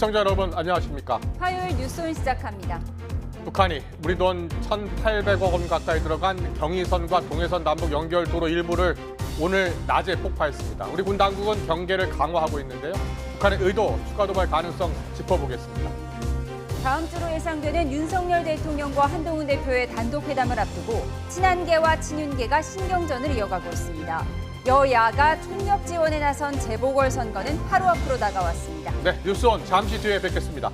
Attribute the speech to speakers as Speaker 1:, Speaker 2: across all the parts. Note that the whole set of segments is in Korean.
Speaker 1: 시청자 여러분 안녕하십니까?
Speaker 2: 화요일 뉴스온 시작합니다.
Speaker 1: 북한이 우리 돈 1,800억 원 가까이 들어간 경의선과 동해선 남북 연결 도로 일부를 오늘 낮에 폭파했습니다. 우리 군 당국은 경계를 강화하고 있는데요. 북한의 의도, 추가 도발 가능성 짚어보겠습니다.
Speaker 2: 다음 주로 예상되는 윤석열 대통령과 한동훈 대표의 단독 회담을 앞두고 친한계와 친윤계가 신경전을 이어가고 있습니다. 여야가 총력 지원에 나선 재보궐선거는 하루 앞으로 다가왔습니다.
Speaker 1: 네, 뉴스온 잠시 뒤에 뵙겠습니다.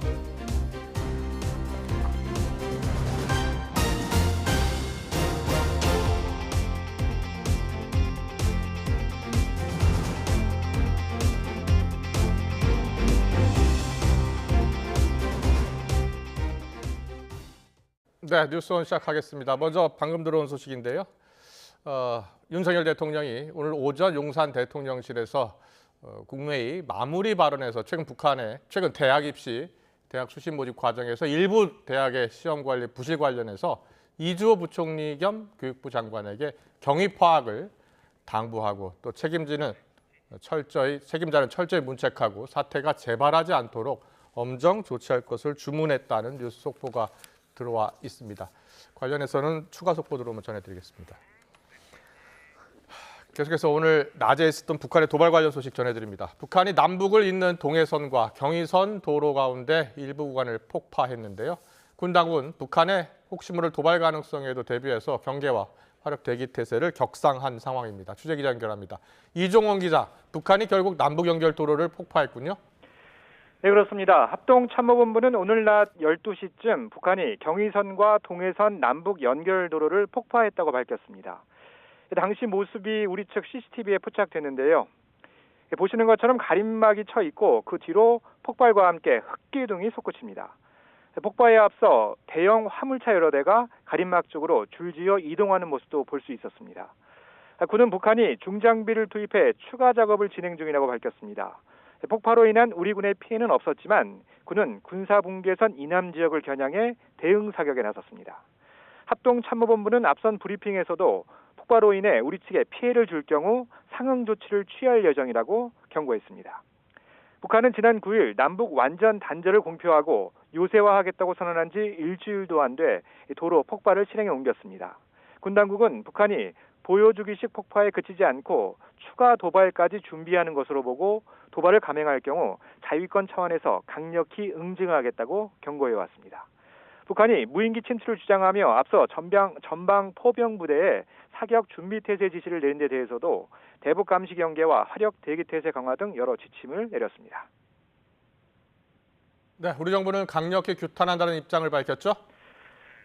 Speaker 1: 네, 뉴스온 시작하겠습니다. 먼저 방금 들어온 소식인데요. 윤석열 대통령이 오늘 오전 용산 대통령실에서 국무회의 마무리 발언에서 최근 대학 입시, 대학 수시 모집 과정에서 일부 대학의 시험 관리 부실 관련해서 이주호 부총리 겸 교육부 장관에게 경위 파악을 당부하고 또 책임자는 철저히 문책하고 사태가 재발하지 않도록 엄정 조치할 것을 주문했다는 뉴스 속보가 들어와 있습니다. 관련해서는 추가 속보 들어오면 전해드리겠습니다. 계속해서 오늘 낮에 있었던 북한의 도발 관련 소식 전해드립니다. 북한이 남북을 잇는 동해선과 경의선 도로 가운데 일부 구간을 폭파했는데요. 군 당국은 북한의 혹시 모를 도발 가능성에도 대비해서 경계와 화력 대기 태세를 격상한 상황입니다. 취재 기자 연결합니다. 이종원 기자, 북한이 결국 남북 연결 도로를 폭파했군요.
Speaker 3: 네, 그렇습니다. 합동참모본부는 오늘 낮 12시쯤 북한이 경의선과 동해선 남북 연결도로를 폭파했다고 밝혔습니다. 당시 모습이 우리 측 CCTV에 포착됐는데요. 보시는 것처럼 가림막이 쳐 있고 그 뒤로 폭발과 함께 흙기둥이 솟구칩니다. 폭파에 앞서 대형 화물차 여러 대가 가림막 쪽으로 줄지어 이동하는 모습도 볼 수 있었습니다. 군은 북한이 중장비를 투입해 추가 작업을 진행 중이라고 밝혔습니다. 폭파로 인한 우리 군의 피해는 없었지만 군은 군사분계선 이남 지역을 겨냥해 대응 사격에 나섰습니다. 합동참모본부는 앞선 브리핑에서도 폭파로 인해 우리 측에 피해를 줄 경우 상응 조치를 취할 예정이라고 경고했습니다. 북한은 지난 9일 남북 완전 단절을 공표하고 요새화하겠다고 선언한 지 일주일도 안 돼 도로 폭발을 실행에 옮겼습니다. 군 당국은 북한이 보여주기식 폭파에 그치지 않고 추가 도발까지 준비하는 것으로 보고 도발을 감행할 경우 자위권 차원에서 강력히 응징하겠다고 경고해왔습니다. 북한이 무인기 침투를 주장하며 앞서 전방 포병부대에 사격 준비 태세 지시를 내린 데 대해서도 대북 감시 경계와 화력 대기 태세 강화 등 여러 지침을 내렸습니다.
Speaker 1: 네, 우리 정부는 강력히 규탄한다는 입장을 밝혔죠?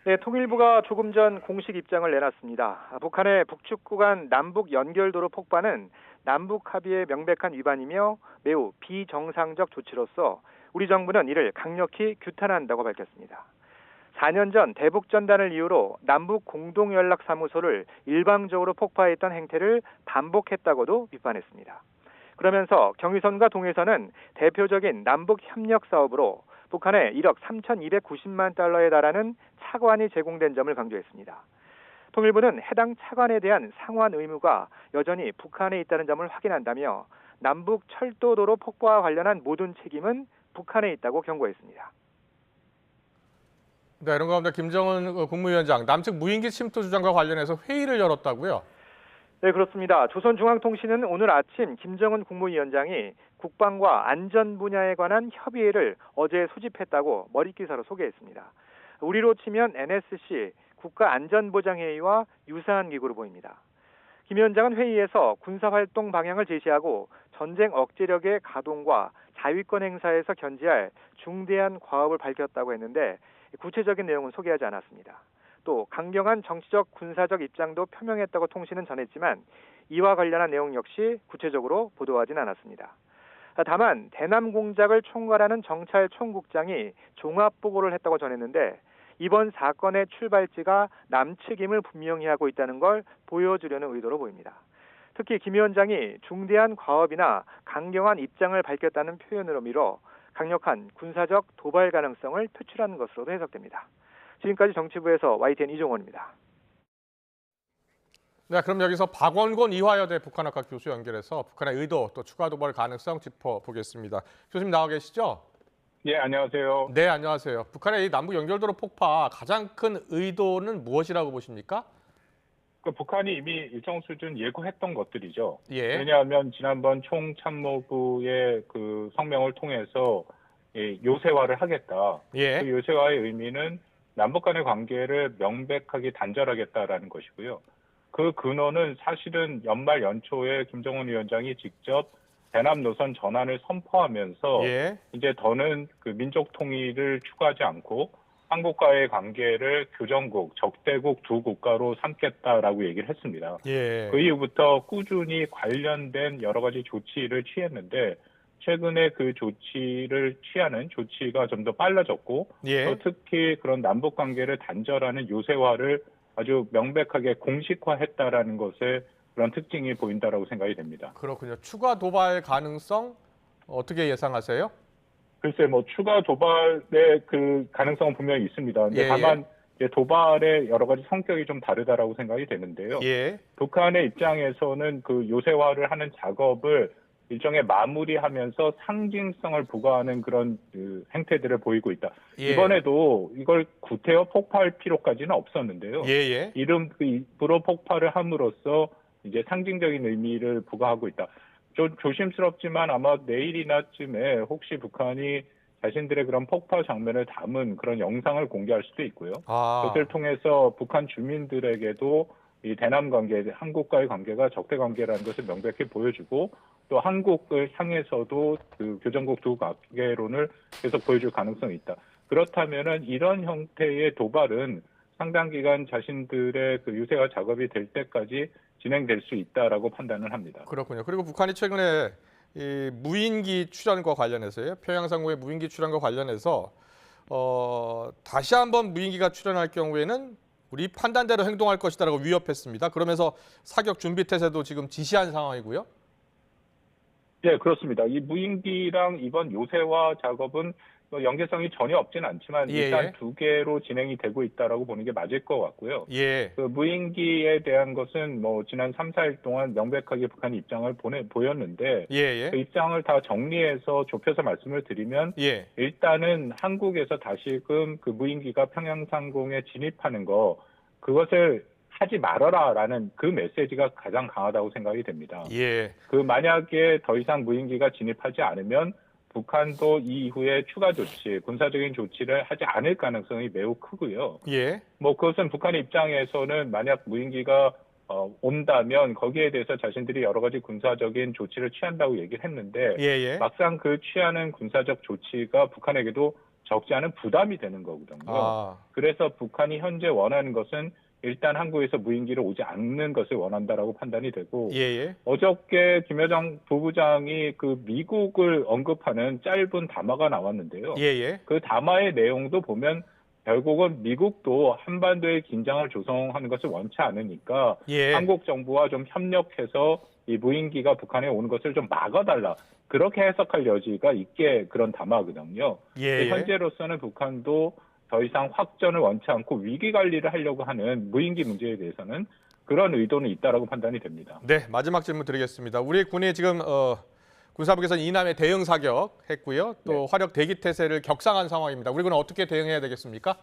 Speaker 3: 네, 통일부가 조금 전 공식 입장을 내놨습니다. 북한의 북측 구간 남북 연결도로 폭파는 남북 합의의 명백한 위반이며 매우 비정상적 조치로서 우리 정부는 이를 강력히 규탄한다고 밝혔습니다. 4년 전 대북전단을 이유로 남북 공동연락사무소를 일방적으로 폭파했던 행태를 반복했다고도 비판했습니다. 그러면서 경의선과 동해선은 대표적인 남북 협력 사업으로 북한에 1억 3,290만 달러에 달하는 차관이 제공된 점을 강조했습니다. 통일부는 해당 차관에 대한 상환 의무가 여전히 북한에 있다는 점을 확인한다며 남북 철도도로 폭파와 관련한 모든 책임은 북한에 있다고 경고했습니다.
Speaker 1: 네, 이런 가운데 김정은 국무위원장 남측 무인기 침투 주장과 관련해서 회의를 열었다고요?
Speaker 3: 네, 그렇습니다. 조선중앙통신은 오늘 아침 김정은 국무위원장이 국방과 안전 분야에 관한 협의회를 어제 소집했다고 머릿기사로 소개했습니다. 우리로 치면 NSC 국가안전보장회의와 유사한 기구로 보입니다. 김 위원장은 회의에서 군사활동 방향을 제시하고 전쟁 억제력의 가동과 자위권 행사에서 견지할 중대한 과업을 밝혔다고 했는데 구체적인 내용은 소개하지 않았습니다. 또 강경한 정치적 군사적 입장도 표명했다고 통신은 전했지만 이와 관련한 내용 역시 구체적으로 보도하진 않았습니다. 다만 대남 공작을 총괄하는 정찰 총국장이 종합보고를 했다고 전했는데 이번 사건의 출발지가 남측임을 분명히 하고 있다는 걸 보여주려는 의도로 보입니다. 특히 김 위원장이 중대한 과업이나 강경한 입장을 밝혔다는 표현으로 미뤄 강력한 군사적 도발 가능성을 표출한 것으로도 해석됩니다. 지금까지 정치부에서 YTN 이종원입니다.
Speaker 1: 네, 그럼 여기서 박원곤 이화여대 북한학과 교수 연결해서 북한의 의도 또 추가 도발 가능성 짚어보겠습니다. 교수님 나와 계시죠?
Speaker 4: 예, 안녕하세요.
Speaker 1: 네, 안녕하세요. 북한의 이 남북 연결도로 폭파 가장 큰 의도는 무엇이라고 보십니까?
Speaker 4: 북한이 이미 일정 수준 예고했던 것들이죠.
Speaker 1: 예.
Speaker 4: 왜냐하면 지난번 총참모부의 그 성명을 통해서 요새화를 하겠다.
Speaker 1: 예.
Speaker 4: 그 요새화의 의미는 남북 간의 관계를 명백하게 단절하겠다라는 것이고요. 그 근원은 사실은 연말 연초에 김정은 위원장이 직접 대남 노선 전환을 선포하면서
Speaker 1: 예.
Speaker 4: 이제 더는 그 민족 통일을 추구하지 않고 한국과의 관계를 교정국, 적대국 두 국가로 삼겠다라고 얘기를 했습니다.
Speaker 1: 예.
Speaker 4: 그 이후부터 꾸준히 관련된 여러 가지 조치를 취했는데 최근에 그 조치를 취하는 조치가 좀 더 빨라졌고
Speaker 1: 예.
Speaker 4: 또 특히 그런 남북 관계를 단절하는 요새화를 아주 명백하게 공식화했다라는 것에 그런 특징이 보인다라고 생각이 됩니다.
Speaker 1: 그렇군요. 추가 도발 가능성 어떻게 예상하세요?
Speaker 4: 글쎄, 뭐 추가 도발의 그 가능성은 분명히 있습니다. 근데
Speaker 1: 예,
Speaker 4: 다만 이제 도발의 여러 가지 성격이 좀 다르다라고 생각이 되는데요.
Speaker 1: 예.
Speaker 4: 북한의 입장에서는 그 요새화를 하는 작업을 일종의 마무리하면서 상징성을 부과하는 그런 그 행태들을 보이고 있다.
Speaker 1: 예.
Speaker 4: 이번에도 이걸 구태여 폭파할 필요까지는 없었는데요.
Speaker 1: 예.
Speaker 4: 일부러 폭발을 함으로써 이제 상징적인 의미를 부과하고 있다. 좀 조심스럽지만 아마 내일이나쯤에 혹시 북한이 자신들의 그런 폭파 장면을 담은 그런 영상을 공개할 수도 있고요. 그것을 통해서 북한 주민들에게도 이 대남 관계, 한국과의 관계가 적대 관계라는 것을 명백히 보여주고 또 한국을 향해서도 그 교정국 두 관계론을 계속 보여줄 가능성이 있다. 그렇다면은 이런 형태의 도발은 상당 기간 자신들의 그 유세화 작업이 될 때까지 진행될 수 있다라고 판단을 합니다.
Speaker 1: 그렇군요. 그리고 북한이 최근에 이 무인기 출현과 관련해서요. 평양 상공의 무인기 출현과 관련해서 다시 한번 무인기가 출현할 경우에는 우리 판단대로 행동할 것이다라고 위협했습니다. 그러면서 사격 준비 태세도 지금 지시한 상황이고요.
Speaker 4: 네, 그렇습니다. 이 무인기랑 이번 요새화 작업은 연계성이 전혀 없지는 않지만 일단 두 개로 진행이 되고 있다라고 보는 게 맞을 것 같고요.
Speaker 1: 예.
Speaker 4: 그 무인기에 대한 것은 뭐 지난 3, 4일 동안 명백하게 북한이 입장을 보였는데 그 입장을 다 정리해서 좁혀서 말씀을 드리면 일단은 한국에서 다시금 그 무인기가 평양 상공에 진입하는 거 그것을 하지 말아라라는 그 메시지가 가장 강하다고 생각이 됩니다. 그 만약에 더 이상 무인기가 진입하지 않으면 북한도 이후에 추가 조치, 군사적인 조치를 하지 않을 가능성이 매우 크고요. 뭐 그것은 북한의 입장에서는 만약 무인기가 온다면 거기에 대해서 자신들이 여러 가지 군사적인 조치를 취한다고 얘기를 했는데 막상 그 취하는 군사적 조치가 북한에게도 적지 않은 부담이 되는 거거든요. 그래서 북한이 현재 원하는 것은 일단 한국에서 무인기를 오지 않는 것을 원한다라고 판단이 되고 어저께 김여정 부부장이 그 미국을 언급하는 짧은 담화가 나왔는데요. 그 담화의 내용도 보면 결국은 미국도 한반도의 긴장을 조성하는 것을 원치 않으니까 한국 정부와 좀 협력해서 이 무인기가 북한에 오는 것을 좀 막아달라. 그렇게 해석할 여지가 있게 그런 담화거든요. 현재로서는 북한도 더 이상 확전을 원치 않고 위기 관리를 하려고 하는 무인기 문제에 대해서는 그런 의도는 있다라고 판단이 됩니다.
Speaker 1: 네, 마지막 질문 드리겠습니다. 우리 군이 지금 군사부에서는 이남에 대응 사격했고요. 또 화력 대기 태세를 격상한 상황입니다. 우리 군은 어떻게 대응해야 되겠습니까?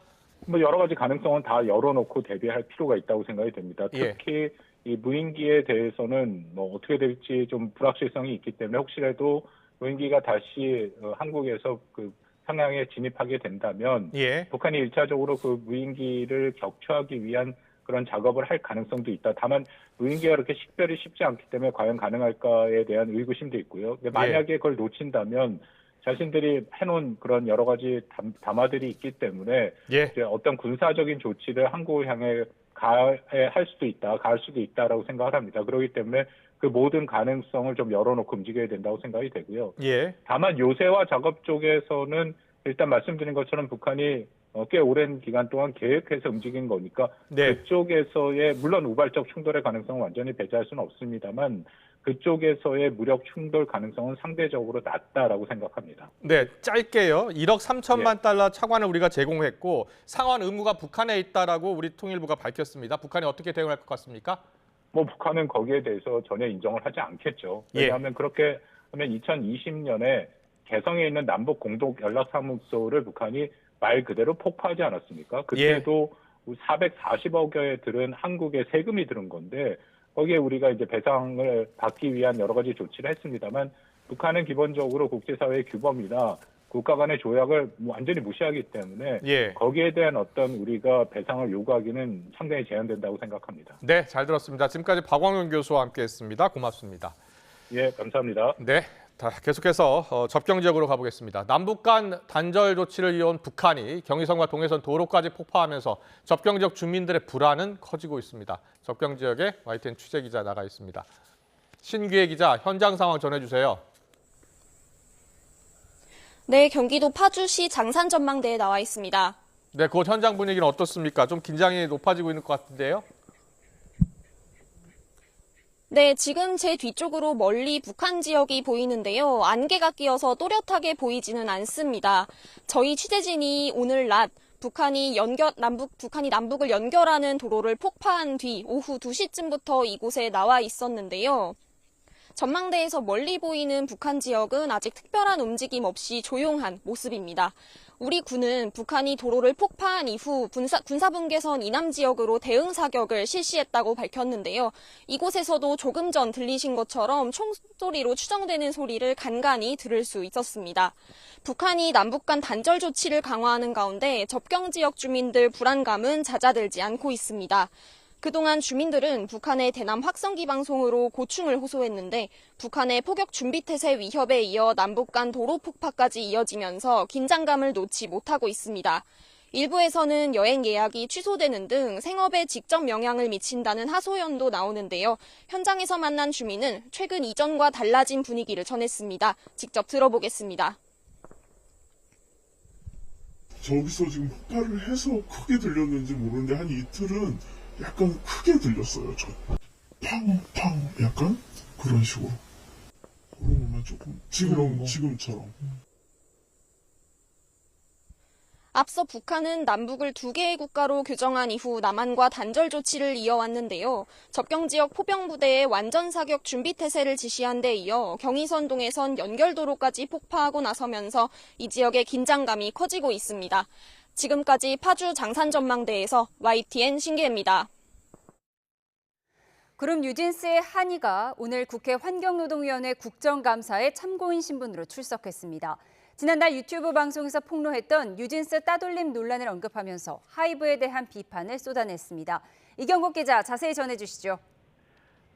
Speaker 4: 뭐 여러 가지 가능성은 다 열어놓고 대비할 필요가 있다고 생각이 됩니다. 특히 이 무인기에 대해서는 뭐 어떻게 될지 좀 불확실성이 있기 때문에 혹시라도 무인기가 다시 한국에서 그 평양에 진입하게 된다면 북한이 1차적으로 그 무인기를 격추하기 위한 그런 작업을 할 가능성도 있다. 다만 무인기가 그렇게 식별이 쉽지 않기 때문에 과연 가능할까에 대한 의구심도 있고요. 근데 만약에 그걸 놓친다면 자신들이 해놓은 그런 여러 가지 담화들이 있기 때문에 이제 어떤 군사적인 조치를 한국을 향해 가할 수도 있다라고 생각을 합니다. 그렇기 때문에 그 모든 가능성을 좀 열어놓고 움직여야 된다고 생각이 되고요. 다만 요새화 작업 쪽에서는 일단 말씀드린 것처럼 북한이 꽤 오랜 기간 동안 계획해서 움직인 거니까 그쪽에서의 물론 우발적 충돌의 가능성은 완전히 배제할 수는 없습니다만 그쪽에서의 무력 충돌 가능성은 상대적으로 낮다라고 생각합니다.
Speaker 1: 네, 짧게요. 1억 3천만 달러 차관을 우리가 제공했고 상환 의무가 북한에 있다라고 우리 통일부가 밝혔습니다. 북한이 어떻게 대응할 것 같습니까?
Speaker 4: 뭐 북한은 거기에 대해서 전혀 인정을 하지 않겠죠. 왜냐하면 그렇게 하면 2020년에 개성에 있는 남북 공동 연락사무소를 북한이 말 그대로 폭파하지 않았습니까? 그때도 440억 원에 들은 한국의 세금이 들은 건데 거기에 우리가 이제 배상을 받기 위한 여러 가지 조치를 했습니다만 북한은 기본적으로 국제사회의 규범이나 국가 간의 조약을 완전히 무시하기 때문에 거기에 대한 어떤 우리가 배상을 요구하기는 상당히 제한된다고 생각합니다.
Speaker 1: 네, 잘 들었습니다. 지금까지 박광용 교수와 함께했습니다. 고맙습니다.
Speaker 4: 예, 감사합니다.
Speaker 1: 네, 계속해서 접경 지역으로 가보겠습니다. 남북 간 단절 조치를 이어온 북한이 경의선과 동해선 도로까지 폭파하면서 접경 지역 주민들의 불안은 커지고 있습니다. 접경 지역에 YTN 취재 기자 나가 있습니다. 신기혜 기자, 현장 상황 전해주세요.
Speaker 5: 네, 경기도 파주시 장산 전망대에 나와 있습니다.
Speaker 1: 네, 그 현장 분위기는 어떻습니까? 좀 긴장이 높아지고 있는 것 같은데요.
Speaker 5: 네, 지금 제 뒤쪽으로 멀리 북한 지역이 보이는데요. 안개가 끼어서 또렷하게 보이지는 않습니다. 저희 취재진이 오늘 낮 북한이 남북을 연결하는 도로를 폭파한 뒤 오후 2시쯤부터 이곳에 나와 있었는데요. 전망대에서 멀리 보이는 북한 지역은 아직 특별한 움직임 없이 조용한 모습입니다. 우리 군은 북한이 도로를 폭파한 이후 군사분계선 이남 지역으로 대응 사격을 실시했다고 밝혔는데요. 이곳에서도 조금 전 들리신 것처럼 총소리로 추정되는 소리를 간간히 들을 수 있었습니다. 북한이 남북 간 단절 조치를 강화하는 가운데 접경 지역 주민들 불안감은 잦아들지 않고 있습니다. 그동안 주민들은 북한의 대남 확성기 방송으로 고충을 호소했는데 북한의 포격 준비태세 위협에 이어 남북 간 도로 폭파까지 이어지면서 긴장감을 놓지 못하고 있습니다. 일부에서는 여행 예약이 취소되는 등 생업에 직접 영향을 미친다는 하소연도 나오는데요. 현장에서 만난 주민은 최근 이전과 달라진 분위기를 전했습니다. 직접 들어보겠습니다.
Speaker 6: 저기서 지금 폭발을 해서 크게 들렸는지 모르는데 한 이틀은 약간 크게 들렸어요. 저 팡팡 약간 그런 식으로. 그러면 조금 지금처럼.
Speaker 5: 앞서 북한은 남북을 두 개의 국가로 규정한 이후 남한과 단절 조치를 이어왔는데요. 접경 지역 포병부대에 완전 사격 준비 태세를 지시한 데 이어 경의선 동해선 연결도로까지 폭파하고 나서면서 이 지역의 긴장감이 커지고 있습니다. 지금까지 파주 장산전망대에서 YTN 신기혜입니다.
Speaker 2: 그룹 뉴진스의 한이가 오늘 국회 환경노동위원회 국정감사에 참고인 신분으로 출석했습니다. 지난달 유튜브 방송에서 폭로했던 뉴진스 따돌림 논란을 언급하면서 하이브에 대한 비판을 쏟아냈습니다. 이경국 기자 자세히 전해주시죠.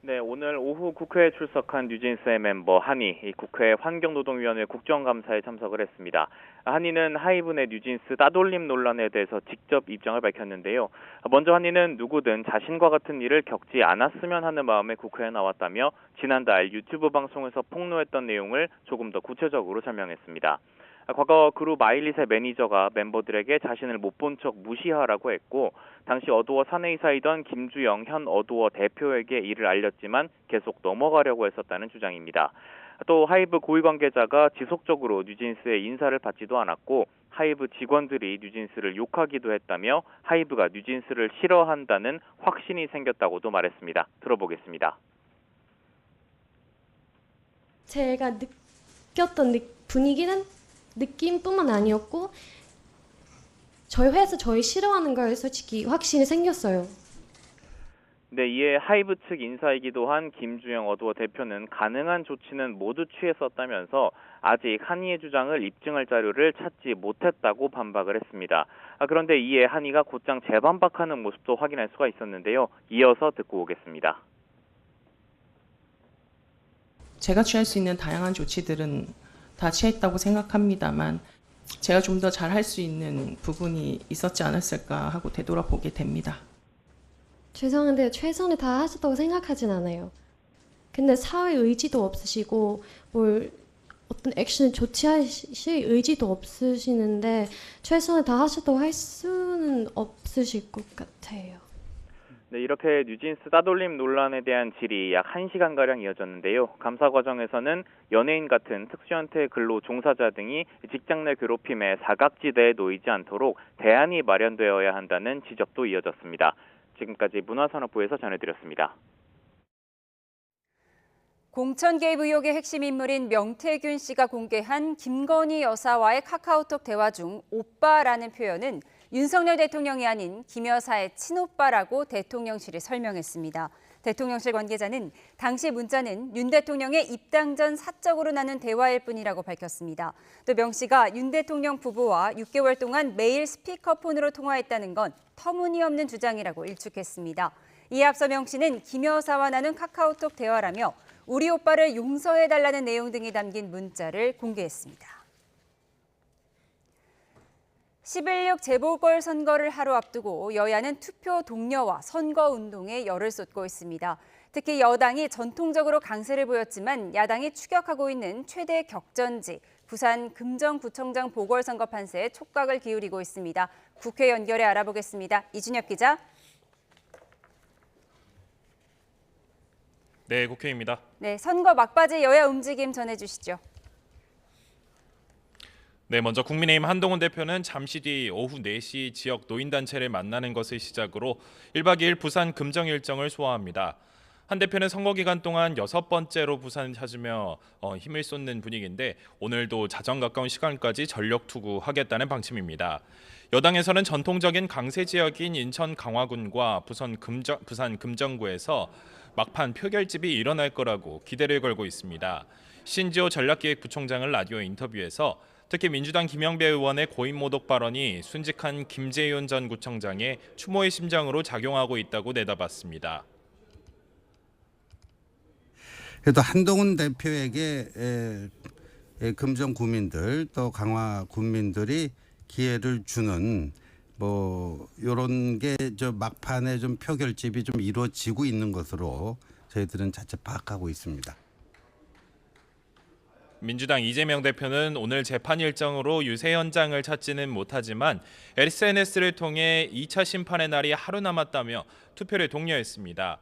Speaker 7: 네, 오늘 오후 국회에 출석한 뉴진스의 멤버 한이 국회 환경노동위원회 국정감사에 참석을 했습니다. 한이는 하이브 내 뉴진스 따돌림 논란에 대해서 직접 입장을 밝혔는데요. 먼저 한이는 누구든 자신과 같은 일을 겪지 않았으면 하는 마음에 국회에 나왔다며 지난달 유튜브 방송에서 폭로했던 내용을 조금 더 구체적으로 설명했습니다. 과거 그룹 아일릿의 매니저가 멤버들에게 자신을 못 본 척 무시하라고 했고 당시 어두어 사내이사이던 김주영 현 어두어 대표에게 이를 알렸지만 계속 넘어가려고 했었다는 주장입니다. 또 하이브 고위 관계자가 지속적으로 뉴진스의 인사를 받지도 않았고 하이브 직원들이 뉴진스를 욕하기도 했다며 하이브가 뉴진스를 싫어한다는 확신이 생겼다고도 말했습니다. 들어보겠습니다.
Speaker 8: 제가 느꼈던 분위기는 느낌뿐만 아니었고 저희 회사 저희 싫어하는 걸 솔직히 확신이 생겼어요.
Speaker 7: 네, 이에 하이브 측 인사이기도 한 김주영 어두어 대표는 가능한 조치는 모두 취했었다면서 아직 한이의 주장을 입증할 자료를 찾지 못했다고 반박을 했습니다. 그런데 이에 한이가 곧장 재반박하는 모습도 확인할 수가 있었는데요. 이어서 듣고 오겠습니다.
Speaker 9: 제가 취할 수 있는 다양한 조치들은 다 취했다고 생각합니다만 제가 좀 더 잘할 수 있는 부분이 있었지 않았을까 하고 되돌아보게 됩니다.
Speaker 8: 죄송한데 최선을 다 하셨다고 생각하진 않아요. 근데 사회 의지도 없으시고 뭘 어떤 액션을 조치하실 의지도 없으시는데 최선을 다 하셨다고 할 수는 없으실 것 같아요.
Speaker 7: 네, 이렇게 뉴진스 따돌림 논란에 대한 질의 약 1시간가량 이어졌는데요. 감사 과정에서는 연예인 같은 특수형태 근로 종사자 등이 직장 내 괴롭힘에 사각지대에 놓이지 않도록 대안이 마련되어야 한다는 지적도 이어졌습니다. 지금까지 문화산업부에서 전해드렸습니다.
Speaker 2: 공천 개입 의혹의 핵심 인물인 명태균 씨가 공개한 김건희 여사와의 카카오톡 대화 중 오빠라는 표현은 윤석열 대통령이 아닌 김 여사의 친오빠라고 대통령실이 설명했습니다. 대통령실 관계자는 당시 문자는 윤 대통령의 입당 전 사적으로 나눈 대화일 뿐이라고 밝혔습니다. 또 명 씨가 윤 대통령 부부와 6개월 동안 매일 스피커폰으로 통화했다는 건 터무니없는 주장이라고 일축했습니다. 이에 앞서 명 씨는 김 여사와 나눈 카카오톡 대화라며 우리 오빠를 용서해달라는 내용 등이 담긴 문자를 공개했습니다. 11.6 재보궐선거를 하루 앞두고 여야는 투표 독려와 선거운동에 열을 쏟고 있습니다. 특히 여당이 전통적으로 강세를 보였지만 야당이 추격하고 있는 최대 격전지 부산 금정구청장 보궐선거 판세에 촉각을 기울이고 있습니다. 국회 연결해 알아보겠습니다. 이준혁 기자.
Speaker 10: 네, 국회입니다.
Speaker 2: 네, 선거 막바지 여야 움직임 전해주시죠.
Speaker 10: 네, 먼저 국민의힘 한동훈 대표는 잠시 뒤 오후 4시 지역 노인단체를 만나는 것을 시작으로 1박 2일 부산 금정 일정을 소화합니다. 한 대표는 선거 기간 동안 6번째로 부산을 찾으며 힘을 쏟는 분위기인데 오늘도 자정 가까운 시간까지 전력 투구하겠다는 방침입니다. 여당에서는 전통적인 강세 지역인 인천 강화군과 부산 금정구에서 막판 표결집이 일어날 거라고 기대를 걸고 있습니다. 신지호 전략기획부총장은 라디오 인터뷰에서 특히 민주당 김영배 의원의 고인 모독 발언이 순직한 김재윤 전 구청장의 추모의 심장으로 작용하고 있다고 내다봤습니다.
Speaker 11: 그래도 한동훈 대표에게 금정 구민들 또 강화 군민들이 기회를 주는 이런 게 저 막판에 좀 표결집이 좀 이루어지고 있는 것으로 저희들은 자체 파악하고 있습니다.
Speaker 10: 민주당 이재명 대표는 오늘 재판 일정으로 유세 현장을 찾지는 못하지만 SNS를 통해 2차 심판의 날이 하루 남았다며 투표를 독려했습니다.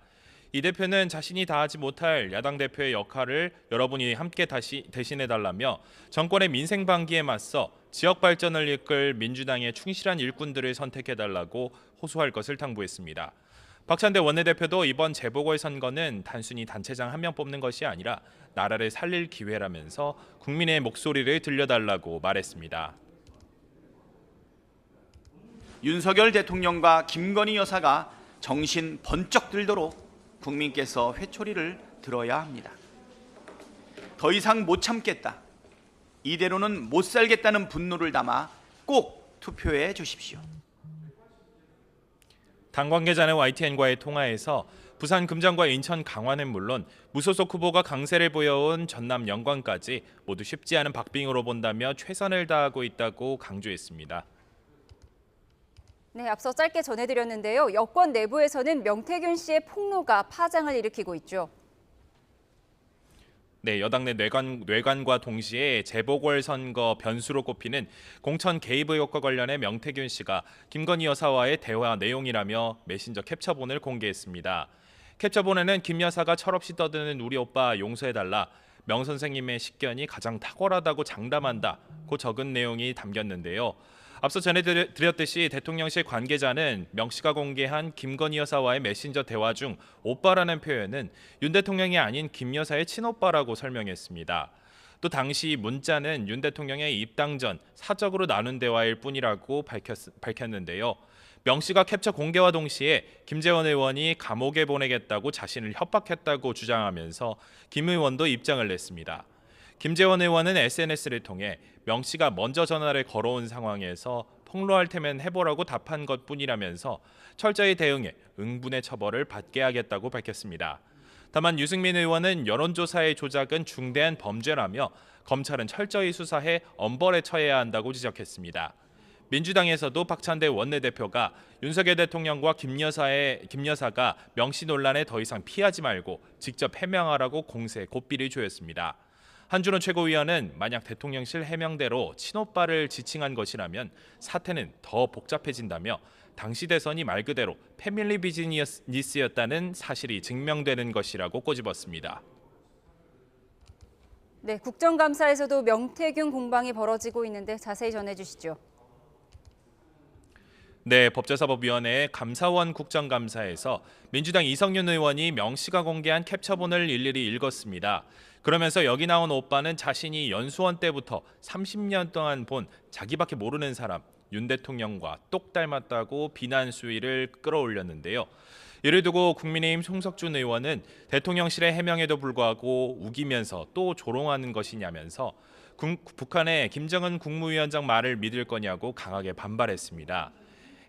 Speaker 10: 이 대표는 자신이 다하지 못할 야당 대표의 역할을 여러분이 함께 대신해달라며 정권의 민생 방기에 맞서 지역 발전을 이끌 민주당의 충실한 일꾼들을 선택해달라고 호소할 것을 당부했습니다. 박찬대 원내대표도 이번 재보궐선거는 단순히 단체장 한 명 뽑는 것이 아니라 나라를 살릴 기회라면서 국민의 목소리를 들려달라고 말했습니다.
Speaker 12: 윤석열 대통령과 김건희 여사가 정신 번쩍 들도록 국민께서 회초리를 들어야 합니다. 더 이상 못 참겠다. 이대로는 못 살겠다는 분노를 담아 꼭 투표해 주십시오.
Speaker 10: 당 관계자는 YTN과의 통화에서 부산 금정과 인천 강화는 물론 무소속 후보가 강세를 보여온 전남 영광까지 모두 쉽지 않은 박빙으로 본다며 최선을 다하고 있다고 강조했습니다.
Speaker 2: 네, 앞서 짧게 전해드렸는데요. 여권 내부에서는 명태균 씨의 폭로가 파장을 일으키고 있죠.
Speaker 10: 네, 여당 내 뇌관과 동시에 재보궐선거 변수로 꼽히는 공천 개입 의혹과 관련해 명태균 씨가 김건희 여사와의 대화 내용이라며 메신저 캡처본을 공개했습니다. 캡처본에는 김 여사가 철없이 떠드는 우리 오빠 용서해달라, 명 선생님의 식견이 가장 탁월하다고 장담한다고 적은 내용이 담겼는데요. 앞서 전해드렸듯이 대통령실 관계자는 명 씨가 공개한 김건희 여사와의 메신저 대화 중 오빠라는 표현은 윤 대통령이 아닌 김 여사의 친오빠라고 설명했습니다. 또 당시 문자는 윤 대통령의 입당 전 사적으로 나눈 대화일 뿐이라고 밝혔는데요. 명 씨가 캡처 공개와 동시에 김재원 의원이 감옥에 보내겠다고 자신을 협박했다고 주장하면서 김 의원도 입장을 냈습니다. 김재원 의원은 SNS를 통해 명 씨가 먼저 전화를 걸어온 상황에서 폭로할 테면 해보라고 답한 것뿐이라면서 철저히 대응해 응분의 처벌을 받게 하겠다고 밝혔습니다. 다만 유승민 의원은 여론조사의 조작은 중대한 범죄라며 검찰은 철저히 수사해 엄벌에 처해야 한다고 지적했습니다. 민주당에서도 박찬대 원내대표가 윤석열 대통령과 김 여사가 명 씨 논란에 더 이상 피하지 말고 직접 해명하라고 공세 고삐를 조였습니다. 한준호 최고위원은 만약 대통령실 해명대로 친오빠를 지칭한 것이라면 사태는 더 복잡해진다며 당시 대선이 말 그대로 패밀리 비즈니스였다는 사실이 증명되는 것이라고 꼬집었습니다.
Speaker 2: 네, 국정감사에서도 명태균 공방이 벌어지고 있는데 자세히 전해주시죠.
Speaker 10: 네, 법제사법위원회 감사원 국정감사에서 민주당 이성윤 의원이 명 씨가 공개한 캡처본을 일일이 읽었습니다. 그러면서 여기 나온 오빠는 자신이 연수원 때부터 30년 동안 본 자기밖에 모르는 사람 윤 대통령과 똑 닮았다고 비난 수위를 끌어올렸는데요. 이를 두고 국민의힘 송석준 의원은 대통령실의 해명에도 불구하고 우기면서 또 조롱하는 것이냐면서 북한의 김정은 국무위원장 말을 믿을 거냐고 강하게 반발했습니다.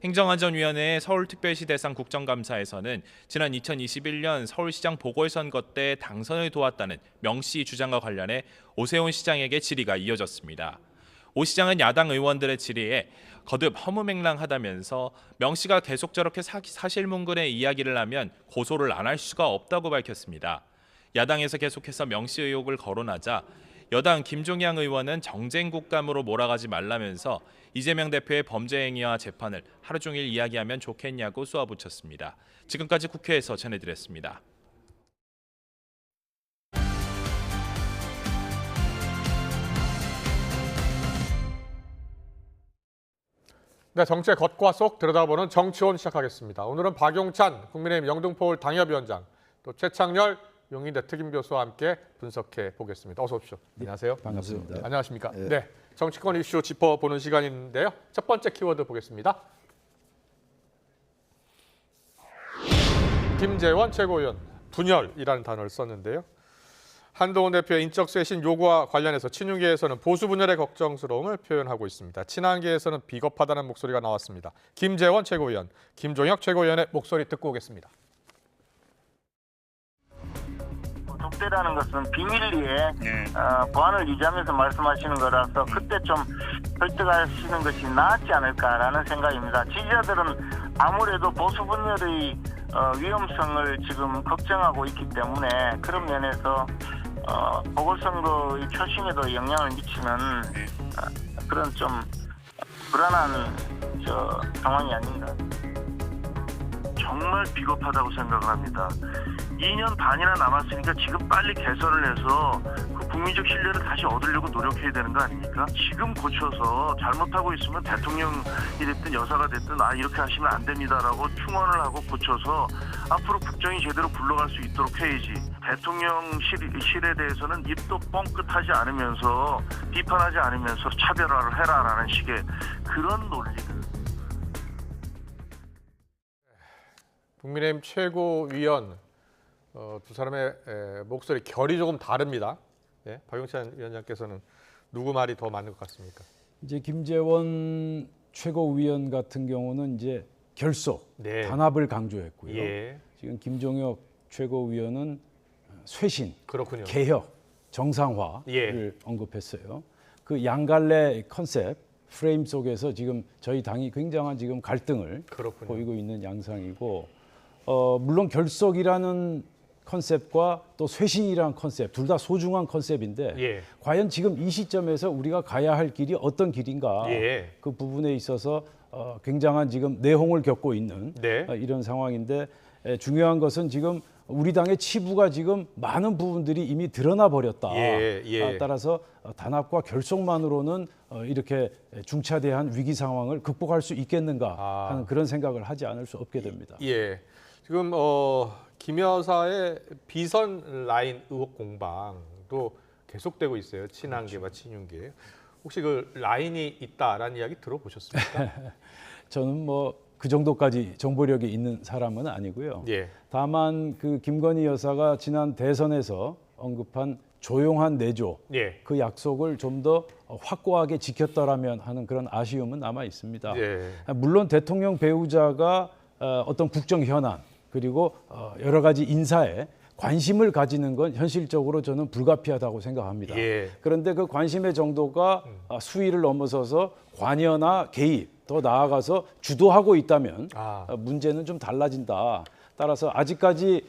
Speaker 10: 행정안전위원회의 서울특별시 대상 국정감사에서는 지난 2021년 서울시장 보궐선거 때 당선을 도왔다는 명 씨 주장과 관련해 오세훈 시장에게 질의가 이어졌습니다. 오 시장은 야당 의원들의 질의에 거듭 허무맹랑하다면서 명 씨가 계속 저렇게 사실문근의 이야기를 하면 고소를 안 할 수가 없다고 밝혔습니다. 야당에서 계속해서 명 씨 의혹을 거론하자 여당 김종양 의원은 정쟁국감으로 몰아가지 말라면서 이재명 대표의 범죄 행위와 재판을 하루 종일 이야기하면 좋겠냐고 쏘아붙였습니다. 지금까지 국회에서 전해드렸습니다.
Speaker 1: 네, 정치의 겉과 속 들여다보는 정치원 시작하겠습니다. 오늘은 박용찬 국민의힘 영등포울 당협위원장, 또 최창렬 용인대 특임교수와 함께 분석해 보겠습니다. 어서 오십시오. 안녕하세요.
Speaker 13: 반갑습니다.
Speaker 1: 안녕하십니까. 네, 정치권 이슈 짚어보는 시간인데요. 첫 번째 키워드 보겠습니다. 김재원 최고위원, 분열이라는 단어를 썼는데요. 한동훈 대표의 인적 쇄신 요구와 관련해서 친윤계에서는 보수 분열의 걱정스러움을 표현하고 있습니다. 친한계에서는 비겁하다는 목소리가 나왔습니다. 김재원 최고위원, 김종혁 최고위원의 목소리 듣고 오겠습니다.
Speaker 14: 독대라는 것은 비밀리에 보안을 유지하면서 말씀하시는 거라서 그때 좀 설득하시는 것이 낫지 않을까라는 생각입니다. 지지자들은 아무래도 보수 분열의 위험성을 지금 걱정하고 있기 때문에 그런 면에서 보궐선거의 표심에도 영향을 미치는 그런 좀 불안한 상황이 아닌가.
Speaker 15: 정말 비겁하다고 생각을 합니다. 2년 반이나 남았으니까 지금 빨리 개선을 해서 그 국민적 신뢰를 다시 얻으려고 노력해야 되는 거 아닙니까? 지금 고쳐서 잘못하고 있으면 대통령이 됐든 여사가 됐든 이렇게 하시면 안 됩니다라고 충원을 하고 고쳐서 앞으로 국정이 제대로 굴러갈 수 있도록 해야지. 대통령실에 대해서는 입도 뻥끗하지 않으면서 비판하지 않으면서 차별화를 해라라는 식의 그런 논리를.
Speaker 1: 국민의힘 최고위원 두 사람의 목소리 결이 조금 다릅니다. 예, 박용찬 위원장께서는 누구 말이 더 맞는 것 같습니까?
Speaker 13: 이제 김재원 최고위원 같은 경우는 이제 결속, 단합을 강조했고요.
Speaker 1: 예.
Speaker 13: 지금 김종혁 최고위원은 쇄신,
Speaker 1: 그렇군요.
Speaker 13: 개혁, 정상화를 언급했어요. 그 양갈래 컨셉 프레임 속에서 지금 저희 당이 굉장한 지금 갈등을 보이고 있는 양상이고, 물론 결속이라는 컨셉과 또 쇄신이라는 컨셉 둘 다 소중한 컨셉인데 과연 지금 이 시점에서 우리가 가야 할 길이 어떤 길인가 그 부분에 있어서 굉장한 지금 내홍을 겪고 있는 이런 상황인데, 중요한 것은 지금 우리 당의 치부가 지금 많은 부분들이 이미 드러나 버렸다. 따라서 단합과 결속만으로는 이렇게 중차대한 위기 상황을 극복할 수 있겠는가 하는 그런 생각을 하지 않을 수 없게 됩니다.
Speaker 1: 지금 김 여사의 비선 라인 의혹 공방도 계속되고 있어요. 친한계와 친윤계. 혹시 그 라인이 있다라는 이야기 들어보셨습니까?
Speaker 13: 저는 뭐 그 정도까지 정보력이 있는 사람은 아니고요. 다만 그 김건희 여사가 지난 대선에서 언급한 조용한 내조 그 약속을 좀 더 확고하게 지켰더라면 하는 그런 아쉬움은 남아 있습니다. 물론 대통령 배우자가 어떤 국정 현안 그리고 여러 가지 인사에 관심을 가지는 건 현실적으로 저는 불가피하다고 생각합니다. 그런데 그 관심의 정도가 수위를 넘어서서 관여나 개입, 더 나아가서 주도하고 있다면 문제는 좀 달라진다. 따라서 아직까지